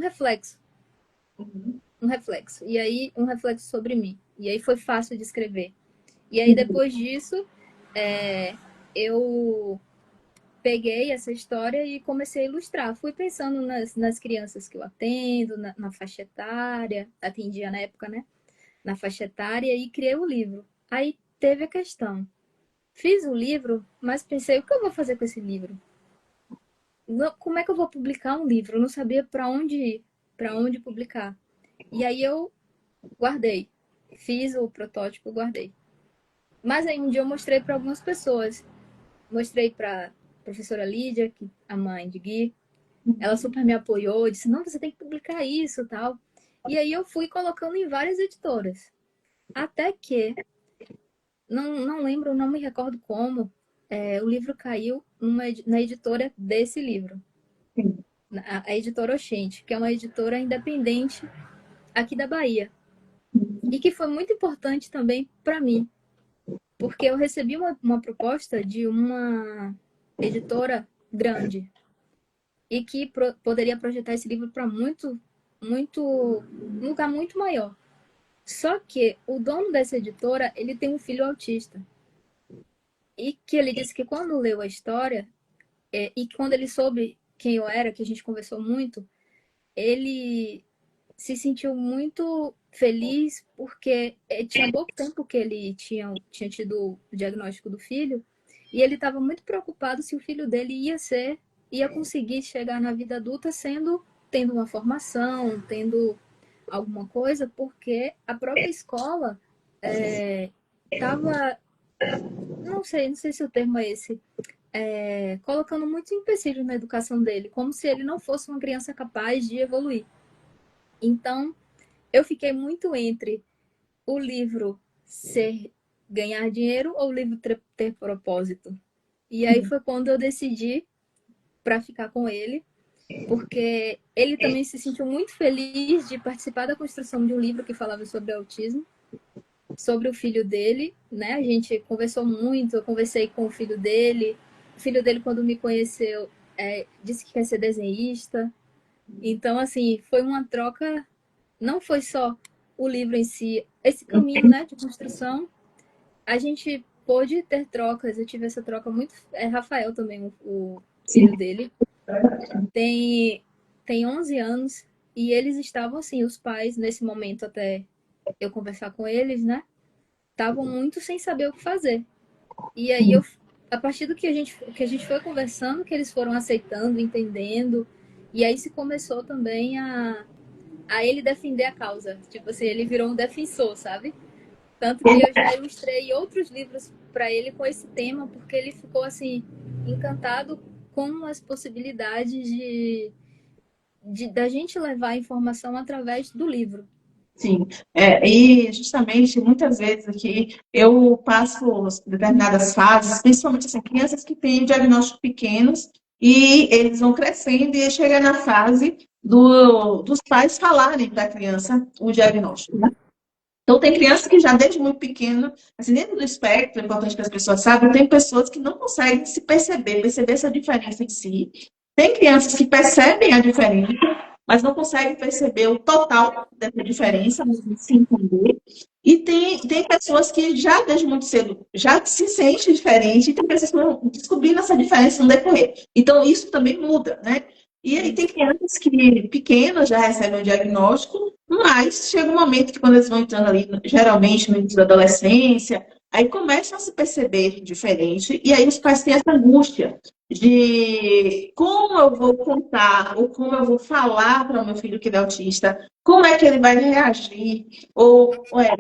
S2: reflexo. Um reflexo. E aí, um reflexo sobre mim. E aí foi fácil de escrever. E aí, depois disso, eu peguei essa história e comecei a ilustrar. Fui pensando nas crianças que eu atendo, na faixa etária, atendia na época, né? Na faixa etária e criei o livro. Aí teve a questão. Fiz o livro, mas pensei, o que eu vou fazer com esse livro? Como é que eu vou publicar um livro? Eu não sabia para onde ir, para onde publicar. E aí eu guardei. Fiz o protótipo, guardei. Mas aí um dia eu mostrei para algumas pessoas. Mostrei para a professora Lídia, que a mãe de Gui. Ela super me apoiou, disse: "Não, você tem que publicar isso, tal". E aí eu fui colocando em várias editoras. Até que não lembro, não me recordo como, o livro caiu na editora desse livro, a editora Oxente, que é uma editora independente aqui da Bahia. E que foi muito importante também para mim, porque eu recebi uma proposta de uma editora grande e que poderia projetar esse livro para um lugar muito maior. Só que o dono dessa editora, ele tem um filho autista. E que ele disse que quando leu a história, e quando ele soube quem eu era, que a gente conversou muito, ele se sentiu muito feliz porque tinha pouco tempo que ele tinha tido o diagnóstico do filho e ele estava muito preocupado se o filho dele ia conseguir chegar na vida adulta tendo uma formação, tendo alguma coisa, porque a própria escola estava, não sei se o termo é esse, colocando muitos empecilhos na educação dele, como se ele não fosse uma criança capaz de evoluir. Então, eu fiquei muito entre o livro ganhar dinheiro ou o livro ter propósito. E aí foi quando eu decidi para ficar com ele, porque ele também se sentiu muito feliz de participar da construção de um livro que falava sobre autismo, sobre o filho dele, né? A gente conversou muito, eu conversei com o filho dele. O filho dele, quando me conheceu, disse que quer ser desenhista. Então, assim, foi uma troca, não foi só o livro em si, esse caminho, né, de construção. A gente pôde ter trocas, eu tive essa troca muito... Rafael também, o filho dele, tem 11 anos, e eles estavam assim, os pais, nesse momento, até eu conversar com eles, né, estavam muito sem saber o que fazer. E aí, a partir do que a gente foi conversando, que eles foram aceitando, entendendo, e aí se começou também a ele defender a causa. Tipo assim, ele virou um defensor, sabe? Tanto que eu já ilustrei outros livros para ele com esse tema, porque ele ficou assim encantado com as possibilidades da gente levar a informação através do livro.
S3: Sim, e justamente muitas vezes aqui eu passo determinadas fases, principalmente assim, crianças que têm diagnósticos pequenos e eles vão crescendo e chega na fase dos pais falarem para a criança o diagnóstico, né? Então, tem crianças que já desde muito pequeno, assim, dentro do espectro, é importante que as pessoas saibam, tem pessoas que não conseguem se perceber essa diferença em si. Tem crianças que percebem a diferença, mas não conseguem perceber o total dessa diferença, se entender. E tem pessoas que já desde muito cedo já se sentem diferente, e tem pessoas que vão descobrindo essa diferença no decorrer. Então, isso também muda, né? E aí tem crianças que pequenas já recebem o diagnóstico, mas chega um momento que quando eles vão entrando ali, geralmente no início da adolescência, aí começam a se perceber diferente, e aí os pais têm essa angústia de como eu vou contar, ou como eu vou falar para o meu filho que ele é autista, como é que ele vai reagir,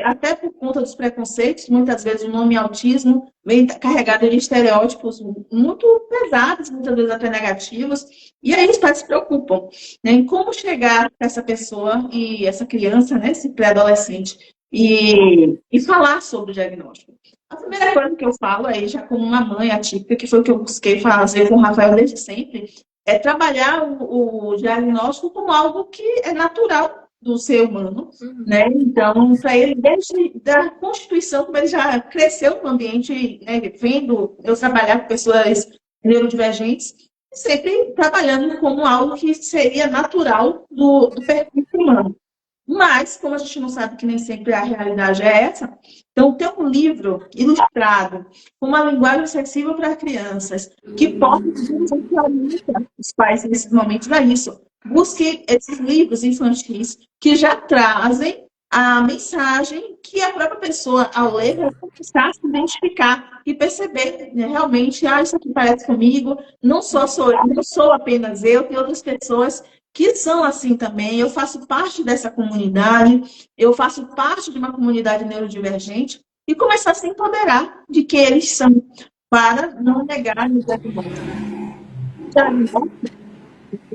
S3: até por conta dos preconceitos, muitas vezes o nome autismo vem carregado de estereótipos muito pesados, muitas vezes até negativos, e aí os pais se preocupam, né, em como chegar para essa pessoa e essa criança, né, esse pré-adolescente, e falar sobre o diagnóstico. A primeira coisa que eu falo aí, já como uma mãe atípica, que foi o que eu busquei fazer com o Rafael desde sempre, é trabalhar o diagnóstico como algo que é natural do ser humano, né? Então, para ele, desde a Constituição, como ele já cresceu no ambiente, né, vendo eu trabalhar com pessoas neurodivergentes, sempre trabalhando como algo que seria natural do perfil humano. Mas, como a gente não sabe que nem sempre a realidade é essa, então ter um livro ilustrado, com uma linguagem acessível para crianças, que possa orientar os pais nesses momentos a isso. Busque esses livros infantis que já trazem a mensagem que a própria pessoa, ao ler, vai começar a se identificar e perceber, né, realmente, isso aqui parece comigo, não sou apenas eu, tem outras pessoas que são assim também. Eu faço parte dessa comunidade, eu faço parte de uma comunidade neurodivergente e começar a se empoderar de que eles são, para não negar o diagnóstico.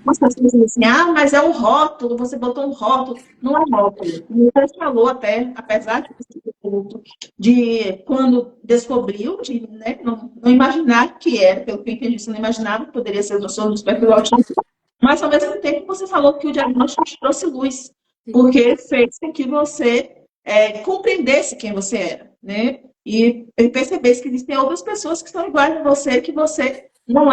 S3: As pessoas dizem assim, mas é um rótulo, você botou um rótulo. Não é rótulo. Você falou até, apesar de quando descobriu, né, não imaginar que era, pelo que eu entendi, você não imaginava que poderia ser o transtorno do espectro do autismo, mas ao mesmo tempo você falou que o diagnóstico te trouxe luz, porque fez com que você compreendesse quem você era, né? E percebesse que existem outras pessoas que são iguais a você, que você não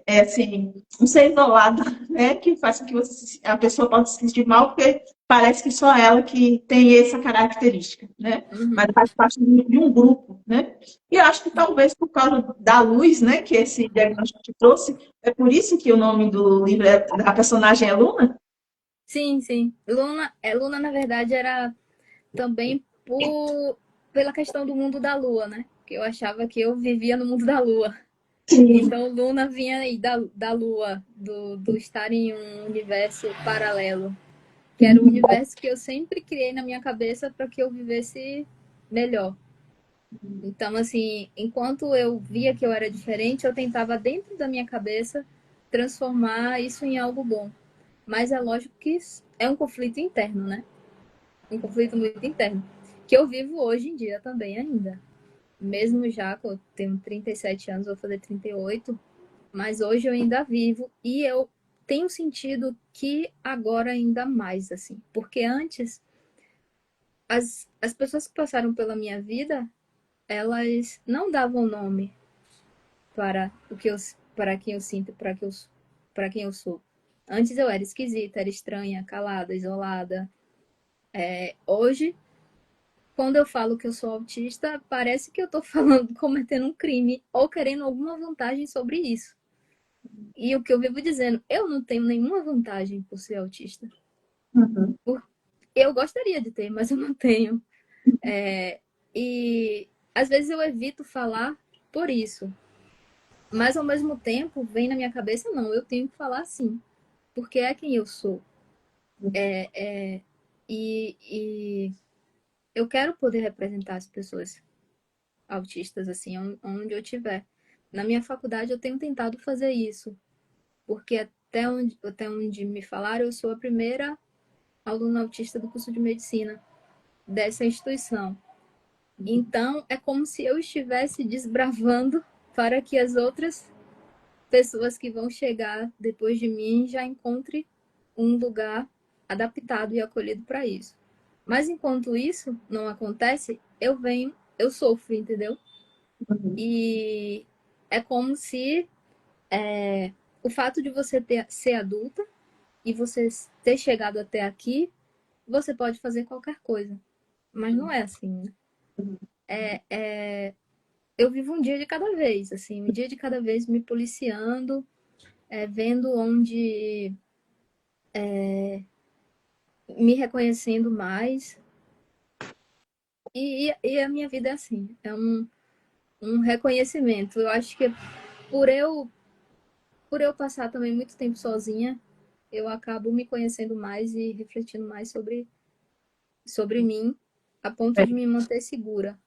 S3: assim, um ser isolado, né? Que faz com que a pessoa possa se sentir mal, porque parece que só ela que tem essa característica, né? Mas faz parte de um grupo, né? E eu acho que talvez por causa da luz, né, que esse diagnóstico te trouxe, é por isso que o nome do livro, a personagem é Luna?
S2: Sim, sim. Luna, na verdade, era também pela questão do mundo da Lua, né? Que eu achava que eu vivia no mundo da Lua.
S3: Sim.
S2: Então, Luna vinha aí da Lua, do estar em um universo paralelo, que era o universo que eu sempre criei na minha cabeça para que eu vivesse melhor. Então, assim, enquanto eu via que eu era diferente, eu tentava, dentro da minha cabeça, transformar isso em algo bom. Mas é lógico que é um conflito interno, né? um conflito muito interno, que eu vivo hoje em dia também ainda. Mesmo já que eu tenho 37 anos, vou fazer 38, mas hoje eu ainda vivo e eu tenho sentido que agora ainda mais, assim. Porque antes, as pessoas que passaram pela minha vida, elas não davam nome para o que eu, para quem eu sinto, para quem eu sou. Antes eu era esquisita, era estranha, calada, isolada. Hoje, quando eu falo que eu sou autista, parece que eu estou falando, cometendo um crime ou querendo alguma vantagem sobre isso. E o que eu vivo dizendo, eu não tenho nenhuma vantagem por ser autista.
S3: Uhum.
S2: Eu gostaria de ter, mas eu não tenho. E às vezes eu evito falar por isso. Mas ao mesmo tempo, vem na minha cabeça, não, eu tenho que falar sim. Porque é quem eu sou. E eu quero poder representar as pessoas autistas, assim, onde eu estiver. Na minha faculdade eu tenho tentado fazer isso. Porque até onde me falaram, eu sou a primeira aluna autista do curso de medicina dessa instituição. Então, é como se eu estivesse desbravando para que as outras pessoas que vão chegar depois de mim já encontrem um lugar adaptado e acolhido para isso. Mas enquanto isso não acontece, eu sofro, entendeu? E é como se o fato de você ser adulta e você ter chegado até aqui, você pode fazer qualquer coisa. Mas não é assim, né? Eu vivo um dia de cada vez, assim, um dia de cada vez me policiando, vendo onde me reconhecendo mais. E a minha vida é assim, é um reconhecimento. Eu acho que por eu, por eu passar também muito tempo sozinha, eu acabo me conhecendo mais e refletindo mais sobre mim, a ponto de me manter segura.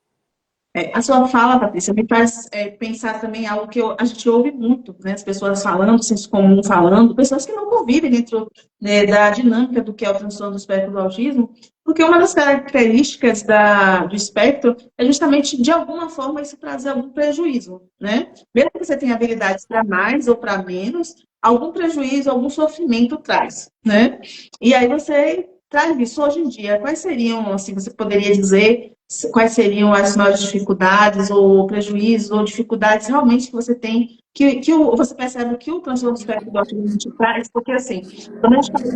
S3: A sua fala, Patrícia, me faz pensar também algo que a gente ouve muito, né? As pessoas falando, senso comum falando, pessoas que não convivem dentro, né, da dinâmica do que é o transtorno do espectro do autismo, porque uma das características do espectro é justamente, de alguma forma, isso trazer algum prejuízo, né? Mesmo que você tenha habilidades para mais ou para menos, algum prejuízo, algum sofrimento traz, né? E aí você traz isso hoje em dia. Quais seriam, assim, você poderia dizer quais seriam as maiores dificuldades ou prejuízos ou dificuldades realmente que você tem, você percebe que o transtorno do espectro do autismo te traz, porque assim, quando a gente fala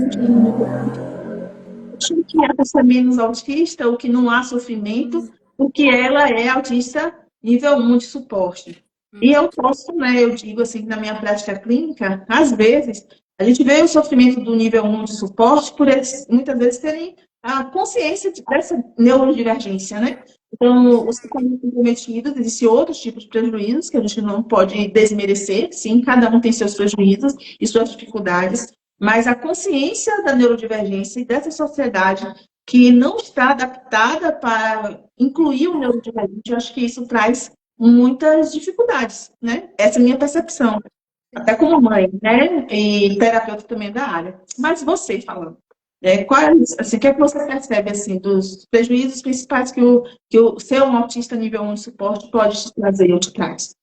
S3: que a pessoa é menos autista, ou que não há sofrimento, porque ela é autista nível 1 de suporte. E eu posso, né, eu digo assim, na minha prática clínica, às vezes, a gente vê o sofrimento do nível 1 de suporte por eles, muitas vezes, terem a consciência dessa neurodivergência, né? Então, os que estão comprometidos, existem outros tipos de prejuízos que a gente não pode desmerecer, sim, cada um tem seus prejuízos e suas dificuldades, mas a consciência da neurodivergência e dessa sociedade que não está adaptada para incluir o neurodivergente, eu acho que isso traz muitas dificuldades, né? Essa é a minha percepção, até como mãe, né? E terapeuta também da área. Mas você falando, assim, o que é que você percebe assim, dos prejuízos principais que o ser um autista nível 1 de suporte pode te trazer ou te traz?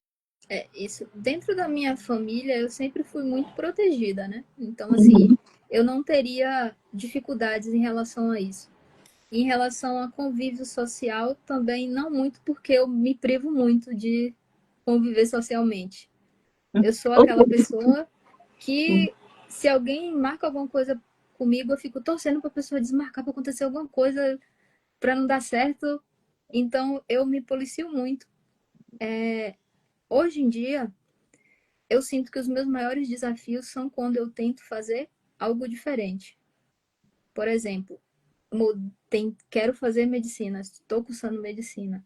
S2: Isso, dentro da minha família, eu sempre fui muito protegida, né? Então, assim,
S3: Uhum.
S2: eu não teria dificuldades em relação a isso. Em relação a convívio social, também não muito, porque eu me privo muito de conviver socialmente. Eu sou aquela pessoa que, se alguém marca alguma coisa comigo, eu fico torcendo para a pessoa desmarcar para acontecer alguma coisa para não dar certo. Então, eu me policio muito. Hoje em dia, eu sinto que os meus maiores desafios são quando eu tento fazer algo diferente. Por exemplo, quero fazer medicina, estou cursando medicina.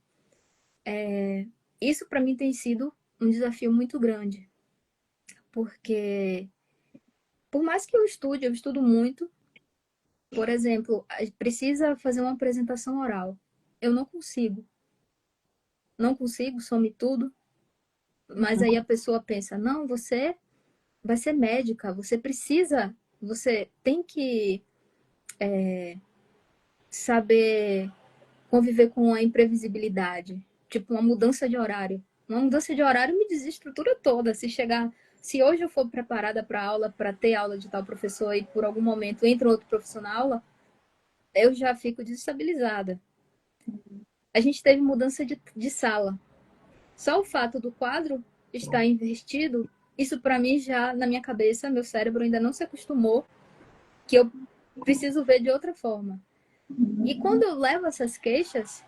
S2: Isso para mim tem sido um desafio muito grande, porque por mais que eu estudo muito. Por exemplo, precisa fazer uma apresentação oral. Eu não consigo. Não consigo, some tudo. Mas aí a pessoa pensa: não, você vai ser médica, você tem que saber conviver com a imprevisibilidade, tipo uma mudança de horário. Uma mudança de horário me desestrutura toda. Se hoje eu for preparada para aula, para ter aula de tal professor e por algum momento entra outro professor na aula, eu já fico desestabilizada. A gente teve mudança de sala. Só o fato do quadro estar invertido, isso para mim já, na minha cabeça, meu cérebro ainda não se acostumou que eu preciso ver de outra forma. E quando eu levo essas queixas,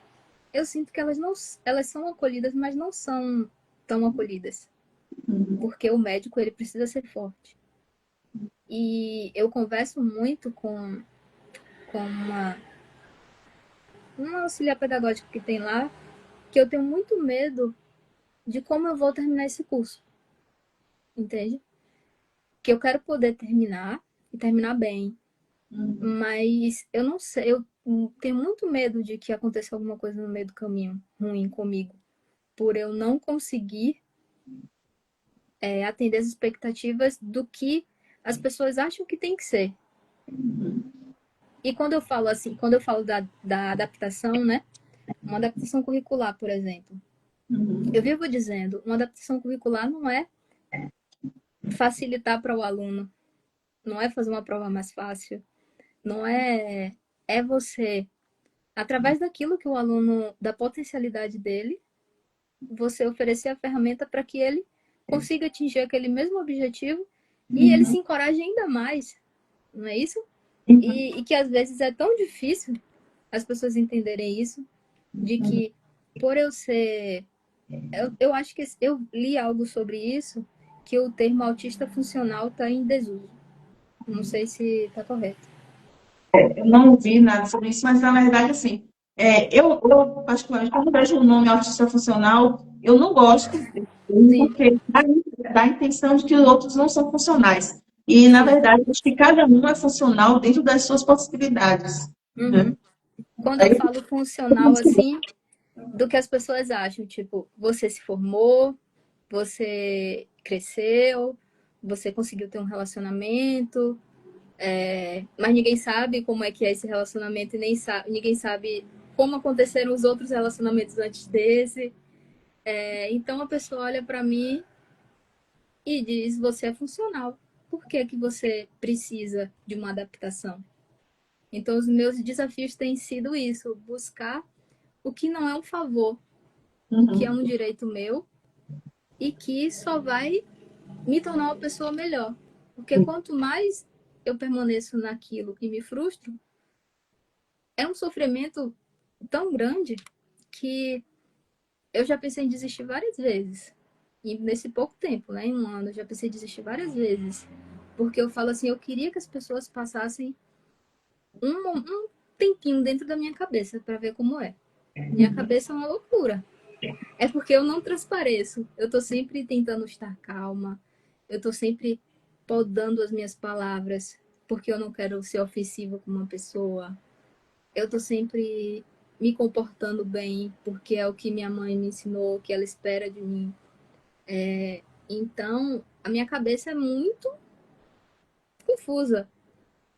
S2: eu sinto que elas são acolhidas, mas não são tão acolhidas. Porque o médico, ele precisa ser forte. E eu converso muito com uma auxiliar pedagógica que tem lá, que eu tenho muito medo de como eu vou terminar esse curso. Entende? Que eu quero poder terminar e terminar bem. Mas eu não sei, eu tenho muito medo de que aconteça alguma coisa no meio do caminho ruim comigo, por eu não conseguir atender as expectativas do que as pessoas acham que tem que ser. E quando eu falo assim, quando eu falo da adaptação, né? Uma adaptação curricular, por exemplo. Eu vivo dizendo, uma adaptação curricular não é facilitar para o aluno, não é fazer uma prova mais fácil, não é você, através daquilo que o aluno, da potencialidade dele, você oferecer a ferramenta para que ele consiga atingir aquele mesmo objetivo e ele se encoraje ainda mais, não é isso? E que às vezes é tão difícil as pessoas entenderem isso, de que por eu ser... Eu acho que eu li algo sobre isso, que o termo autista funcional está em desuso. Não sei se está correto.
S3: Eu não vi nada sobre isso, mas na verdade, assim, eu particularmente, quando vejo o nome autista funcional, eu não gosto, porque dá a intenção de que os outros não são funcionais. E, na verdade, acho que cada um é funcional dentro das suas possibilidades. Né?
S2: Quando eu falo funcional, assim, do que as pessoas acham, tipo, você se formou, você cresceu, você conseguiu ter um relacionamento, mas ninguém sabe como é que é esse relacionamento e ninguém sabe como aconteceram os outros relacionamentos antes desse. Então a pessoa olha para mim e diz: você é funcional. Por que que você precisa de uma adaptação? Então os meus desafios têm sido isso: buscar o que não é um favor, o que é um direito meu e que só vai me tornar uma pessoa melhor. Porque quanto mais eu permaneço naquilo e me frustro, é um sofrimento tão grande que eu já pensei em desistir várias vezes. E nesse pouco tempo, né, em um ano, eu já pensei em desistir várias vezes. Porque eu falo assim, eu queria que as pessoas passassem um tempinho dentro da minha cabeça para ver como é. Minha cabeça é uma loucura. É porque eu não transpareço. Eu tô sempre tentando estar calma. Eu tô sempre podando as minhas palavras, porque eu não quero ser ofensiva com uma pessoa. Eu tô sempre me comportando bem, porque é o que minha mãe me ensinou, o que ela espera de mim. Então, a minha cabeça é muito confusa.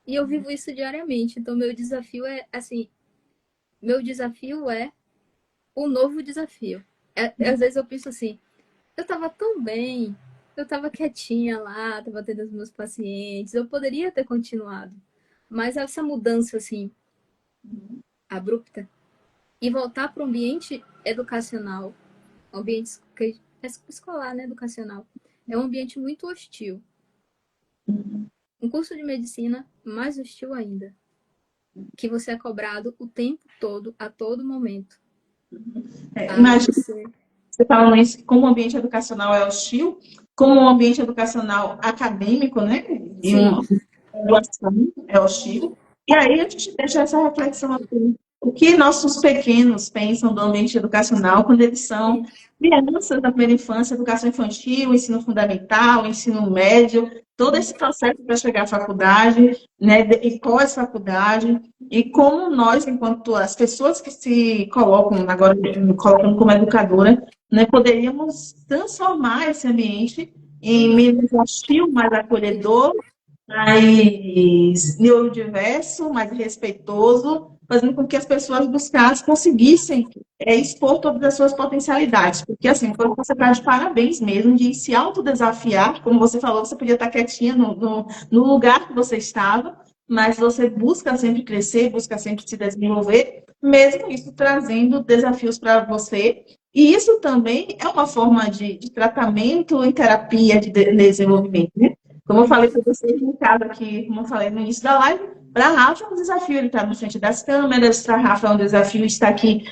S2: E eu vivo isso diariamente. Então, meu desafio é, assim, meu desafio é o novo desafio. Às vezes eu penso assim, eu tava tão bem, eu tava quietinha lá, tava tendo os meus pacientes, eu poderia ter continuado. Mas essa mudança, assim, abrupta, e voltar para o ambiente educacional, ambiente escolar, né, educacional, é um ambiente muito hostil. Um curso de medicina, mais hostil ainda. Que você é cobrado o tempo todo, a todo momento.
S3: Imagina você falando isso, como o ambiente educacional é hostil, como o ambiente educacional acadêmico, né? E uma graduação é hostil. E aí a gente deixa essa reflexão aqui. O que nossos pequenos pensam do ambiente educacional quando eles são crianças da primeira infância, educação infantil, ensino fundamental, ensino médio, todo esse processo para chegar à faculdade, né, e pós-faculdade, e como nós, enquanto as pessoas que se colocam agora, me colocando como educadora, né, poderíamos transformar esse ambiente em menos hostil, mais acolhedor, mais neurodiverso, mais respeitoso, fazendo com que as pessoas buscassem, conseguissem expor todas as suas potencialidades. Porque, assim, quando você está de parabéns mesmo, de se autodesafiar, como você falou, você podia estar quietinha no lugar que você estava, mas você busca sempre crescer, busca sempre se desenvolver, mesmo isso trazendo desafios para você. E isso também é uma forma de tratamento em terapia de desenvolvimento, né? Como eu falei para vocês no caso aqui, como eu falei no início da live, para a Rafa é um desafio ele estar na frente das câmeras, para a Rafa é um desafio estar aqui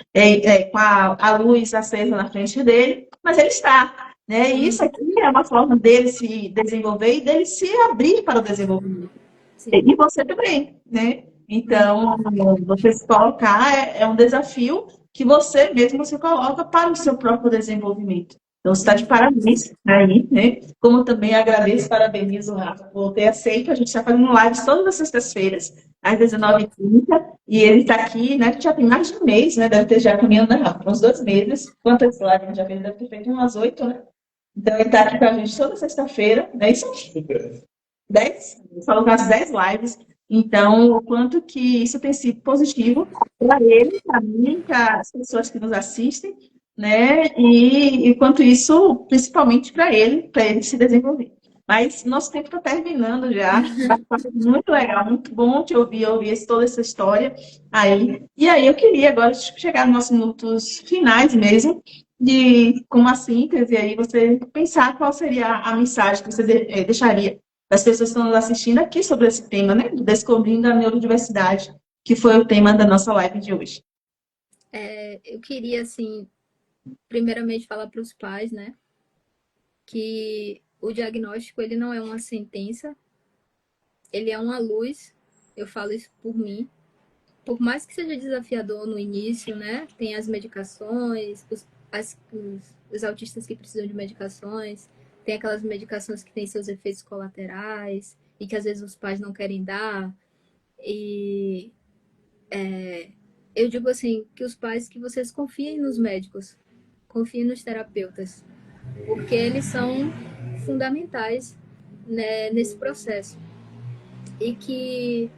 S3: com a luz acesa na frente dele, mas ele está, né? E isso aqui é uma forma dele se desenvolver e dele se abrir para o desenvolvimento.
S2: Sim.
S3: E você também, né? Então, você se colocar é um desafio que você mesmo se coloca para o seu próprio desenvolvimento. Então, você está de parabéns aí, né? Como também agradeço, parabenizo o Rafa por ter aceito. A gente está fazendo lives todas as sextas-feiras, às 19h30, e ele está aqui, né? Que já tem mais de um mês, né? Deve ter já caminhando, né, Rafa? Uns 2 meses. Quantas lives a gente já fez? Deve ter feito umas 8, né? Então, ele está aqui com a gente toda sexta-feira, né? Isso 10, falou das 10 lives. Então, o quanto que isso tem sido positivo para ele, para mim, para as pessoas que nos assistem, né? E quanto isso, principalmente para ele se desenvolver. Mas nosso tempo está terminando já. Muito legal, muito bom te ouvir toda essa história aí. E aí eu queria agora chegar nos nossos minutos finais mesmo, de com uma síntese aí, você pensar qual seria a mensagem que você deixaria das pessoas que estão nos assistindo aqui sobre esse tema, né? Descobrindo a neurodiversidade, que foi o tema da nossa live de hoje.
S2: Eu queria, assim, primeiramente falar para os pais, né? Que o diagnóstico, ele não é uma sentença, ele é uma luz. Eu falo isso por mim. Por mais que seja desafiador no início, né? Tem as medicações, os autistas que precisam de medicações, tem aquelas medicações que têm seus efeitos colaterais e que às vezes os pais não querem dar. E eu digo assim, que os pais, que vocês confiem nos médicos, confiem nos terapeutas, porque eles são fundamentais, né, nesse processo. E que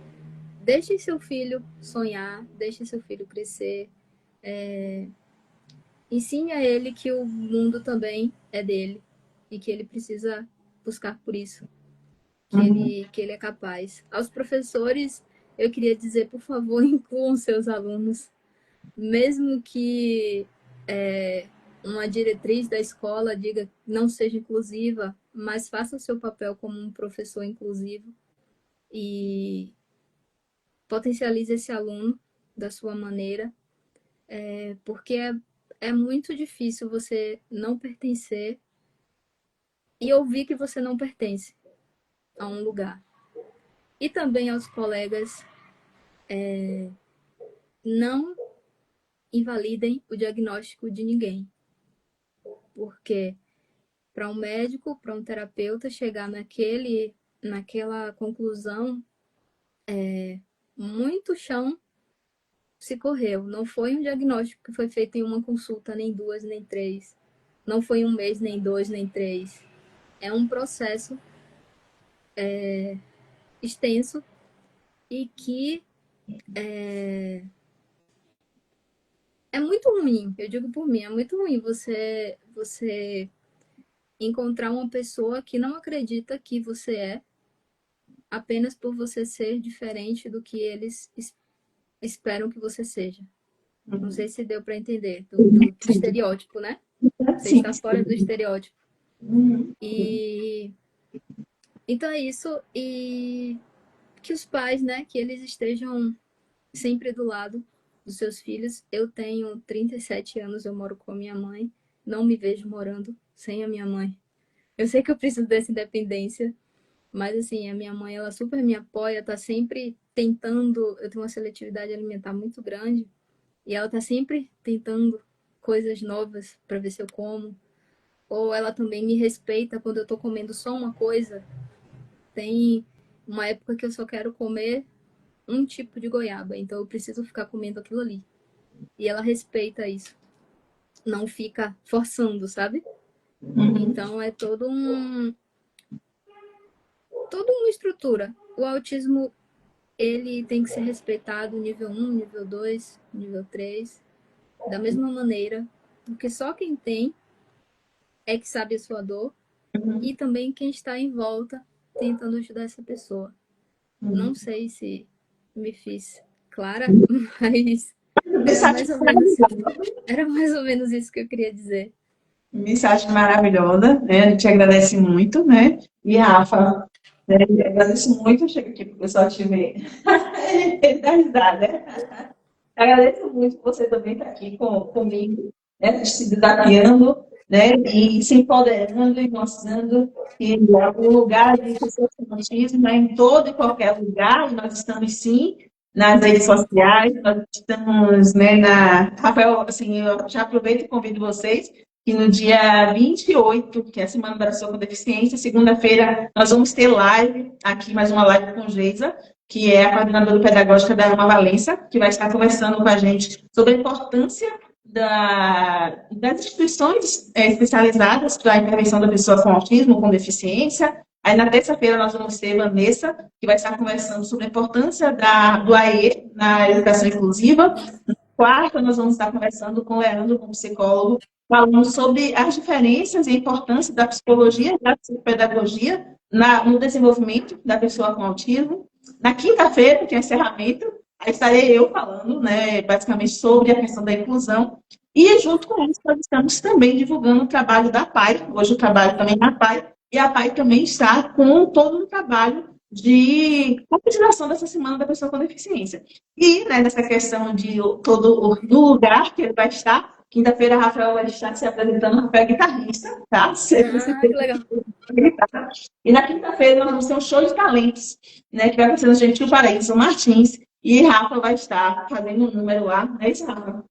S2: deixem seu filho sonhar, deixem seu filho crescer, ensine a ele que o mundo também é dele e que ele precisa buscar por isso, que ele é capaz. Aos professores, eu queria dizer, por favor, incluam seus alunos, mesmo que uma diretriz da escola diga que não seja inclusiva, mas faça o seu papel como um professor inclusivo e potencialize esse aluno da sua maneira, porque é muito difícil você não pertencer e ouvir que você não pertence a um lugar. E também aos colegas, não invalidem o diagnóstico de ninguém, porque para um médico, para um terapeuta chegar naquela conclusão, muito chão se correu. Não foi um diagnóstico que foi feito em uma consulta, nem duas, nem três. Não foi um mês, nem dois, nem três. É um processo extenso e que é muito ruim. Eu digo por mim, é muito ruim você encontrar uma pessoa que não acredita que você é apenas por você ser diferente do que eles esperam que você seja. Não sei se deu para entender do estereótipo, né? Você está fora do estereótipo. E então é isso. E que os pais, né, que eles estejam sempre do lado dos seus filhos. Eu tenho 37 anos, eu moro com a minha mãe. Não me vejo morando sem a minha mãe. Eu sei que eu preciso dessa independência, mas assim, a minha mãe, ela super me apoia, tá sempre tentando. Eu tenho uma seletividade alimentar muito grande e ela tá sempre tentando coisas novas para ver se eu como. Ou ela também me respeita quando eu tô comendo só uma coisa. Tem uma época que eu só quero comer um tipo de goiaba, então eu preciso ficar comendo aquilo ali. E ela respeita isso. Não fica forçando, sabe? Então é toda uma estrutura. O autismo, ele tem que ser respeitado nível 1, nível 2, nível 3, da mesma maneira, porque só quem tem é que sabe a sua dor e também quem está em volta tentando ajudar essa pessoa. Não sei se me fiz clara, mas era mais ou menos isso que eu queria dizer.
S3: Mensagem maravilhosa, né? A gente agradece muito, né? E Rafa, né? Eu agradeço muito, chega aqui para o pessoal te ver. Ele dá risada, né? Agradeço muito que você também está aqui comigo, né? Se desafiando, né? E se empoderando e mostrando que o lugar de pessoas com autismo é em todo e qualquer lugar, nós estamos sim nas redes sociais, nós estamos, né, Rafael, assim, eu já aproveito e convido vocês que no dia 28, que é a Semana da Pessoa com Deficiência, segunda-feira, nós vamos ter live, aqui mais uma live com Geisa, que é a coordenadora pedagógica da Alma Valença, que vai estar conversando com a gente sobre a importância das instituições especializadas para a intervenção da pessoa com autismo, com deficiência. Aí, na terça-feira, nós vamos ter Vanessa, que vai estar conversando sobre a importância do AE na educação inclusiva. Na quarta, nós vamos estar conversando com o Leandro, como psicólogo, falando sobre as diferenças e a importância da psicologia e da psicopedagogia no desenvolvimento da pessoa com autismo. Na quinta-feira, que é encerramento, aí estarei eu falando, né, basicamente sobre a questão da inclusão. E junto com isso, nós estamos também divulgando o trabalho da PAI. Hoje eu trabalho também na PAI, e a PAI também está com todo um trabalho de continuação dessa Semana da Pessoa com Deficiência. E, né, nessa questão de do lugar que ele vai estar, quinta-feira, a Rafael vai estar se apresentando, Rafael é guitarrista, tá?
S2: Que legal.
S3: E na quinta-feira nós vamos ter um show de talentos, né, que vai acontecer no Gentil Paraíso Martins, e Rafa vai estar fazendo um número lá, não é isso, Rafa?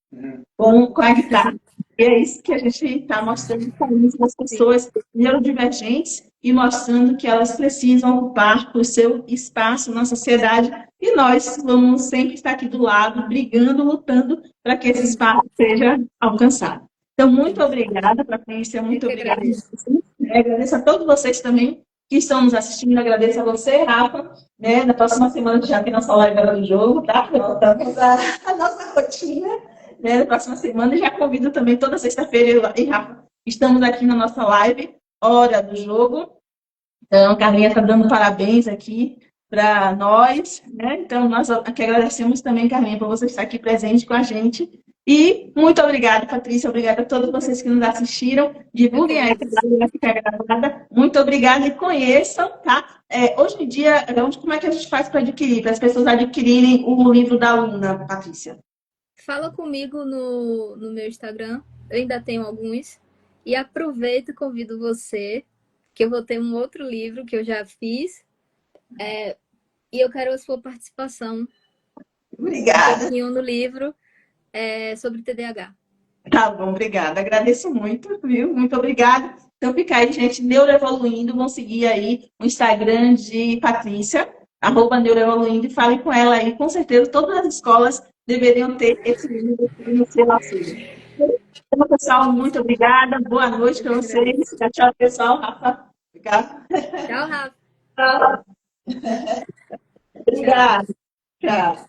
S3: Com a guitarra. E é isso que a gente está mostrando para as pessoas neurodivergentes e mostrando que elas precisam ocupar o seu espaço na sociedade, e nós vamos sempre estar aqui do lado, brigando, lutando para que esse espaço seja alcançado. Então, muito obrigada, Patrícia, muito obrigada. Agradeço a todos vocês também que estão nos assistindo, agradeço a você, Rafa, né? Na próxima semana já tem nossa live do jogo, tá? Voltamos a nossa rotina, né? Na próxima semana, e já convido também toda sexta-feira, eu e Rafa, estamos aqui na nossa live, Hora do Jogo. Então, a Carlinha está dando parabéns aqui para nós, né? Então, nós aqui agradecemos também, Carlinha, por você estar aqui presente com a gente. E muito obrigada, Patrícia, obrigada a todos vocês que nos assistiram. Divulguem aí, vai ficar gravada. Muito obrigada e conheçam, tá? Hoje em dia, como é que a gente faz para adquirir, para as pessoas adquirirem o livro da aluna, Patrícia?
S2: Fala comigo no meu Instagram, eu ainda tenho alguns. E aproveito e convido você, que eu vou ter um outro livro que eu já fiz. E eu quero a sua participação.
S3: Obrigada.
S2: Um pouquinho no livro sobre TDAH.
S3: Tá bom, obrigada. Agradeço muito, viu? Muito obrigada. Então fica aí, gente, Neuroevoluindo. Vão seguir aí o Instagram de Patrícia, @Neuroevoluindo, e falem com ela aí. Com certeza, todas as escolas deveriam ter esse livro no seu auxílio. Então, pessoal, muito obrigada. Boa noite para vocês. Tchau, pessoal. Rafa. Obrigada.
S2: Tchau, Rafa.
S3: Tchau. Obrigada. Tchau.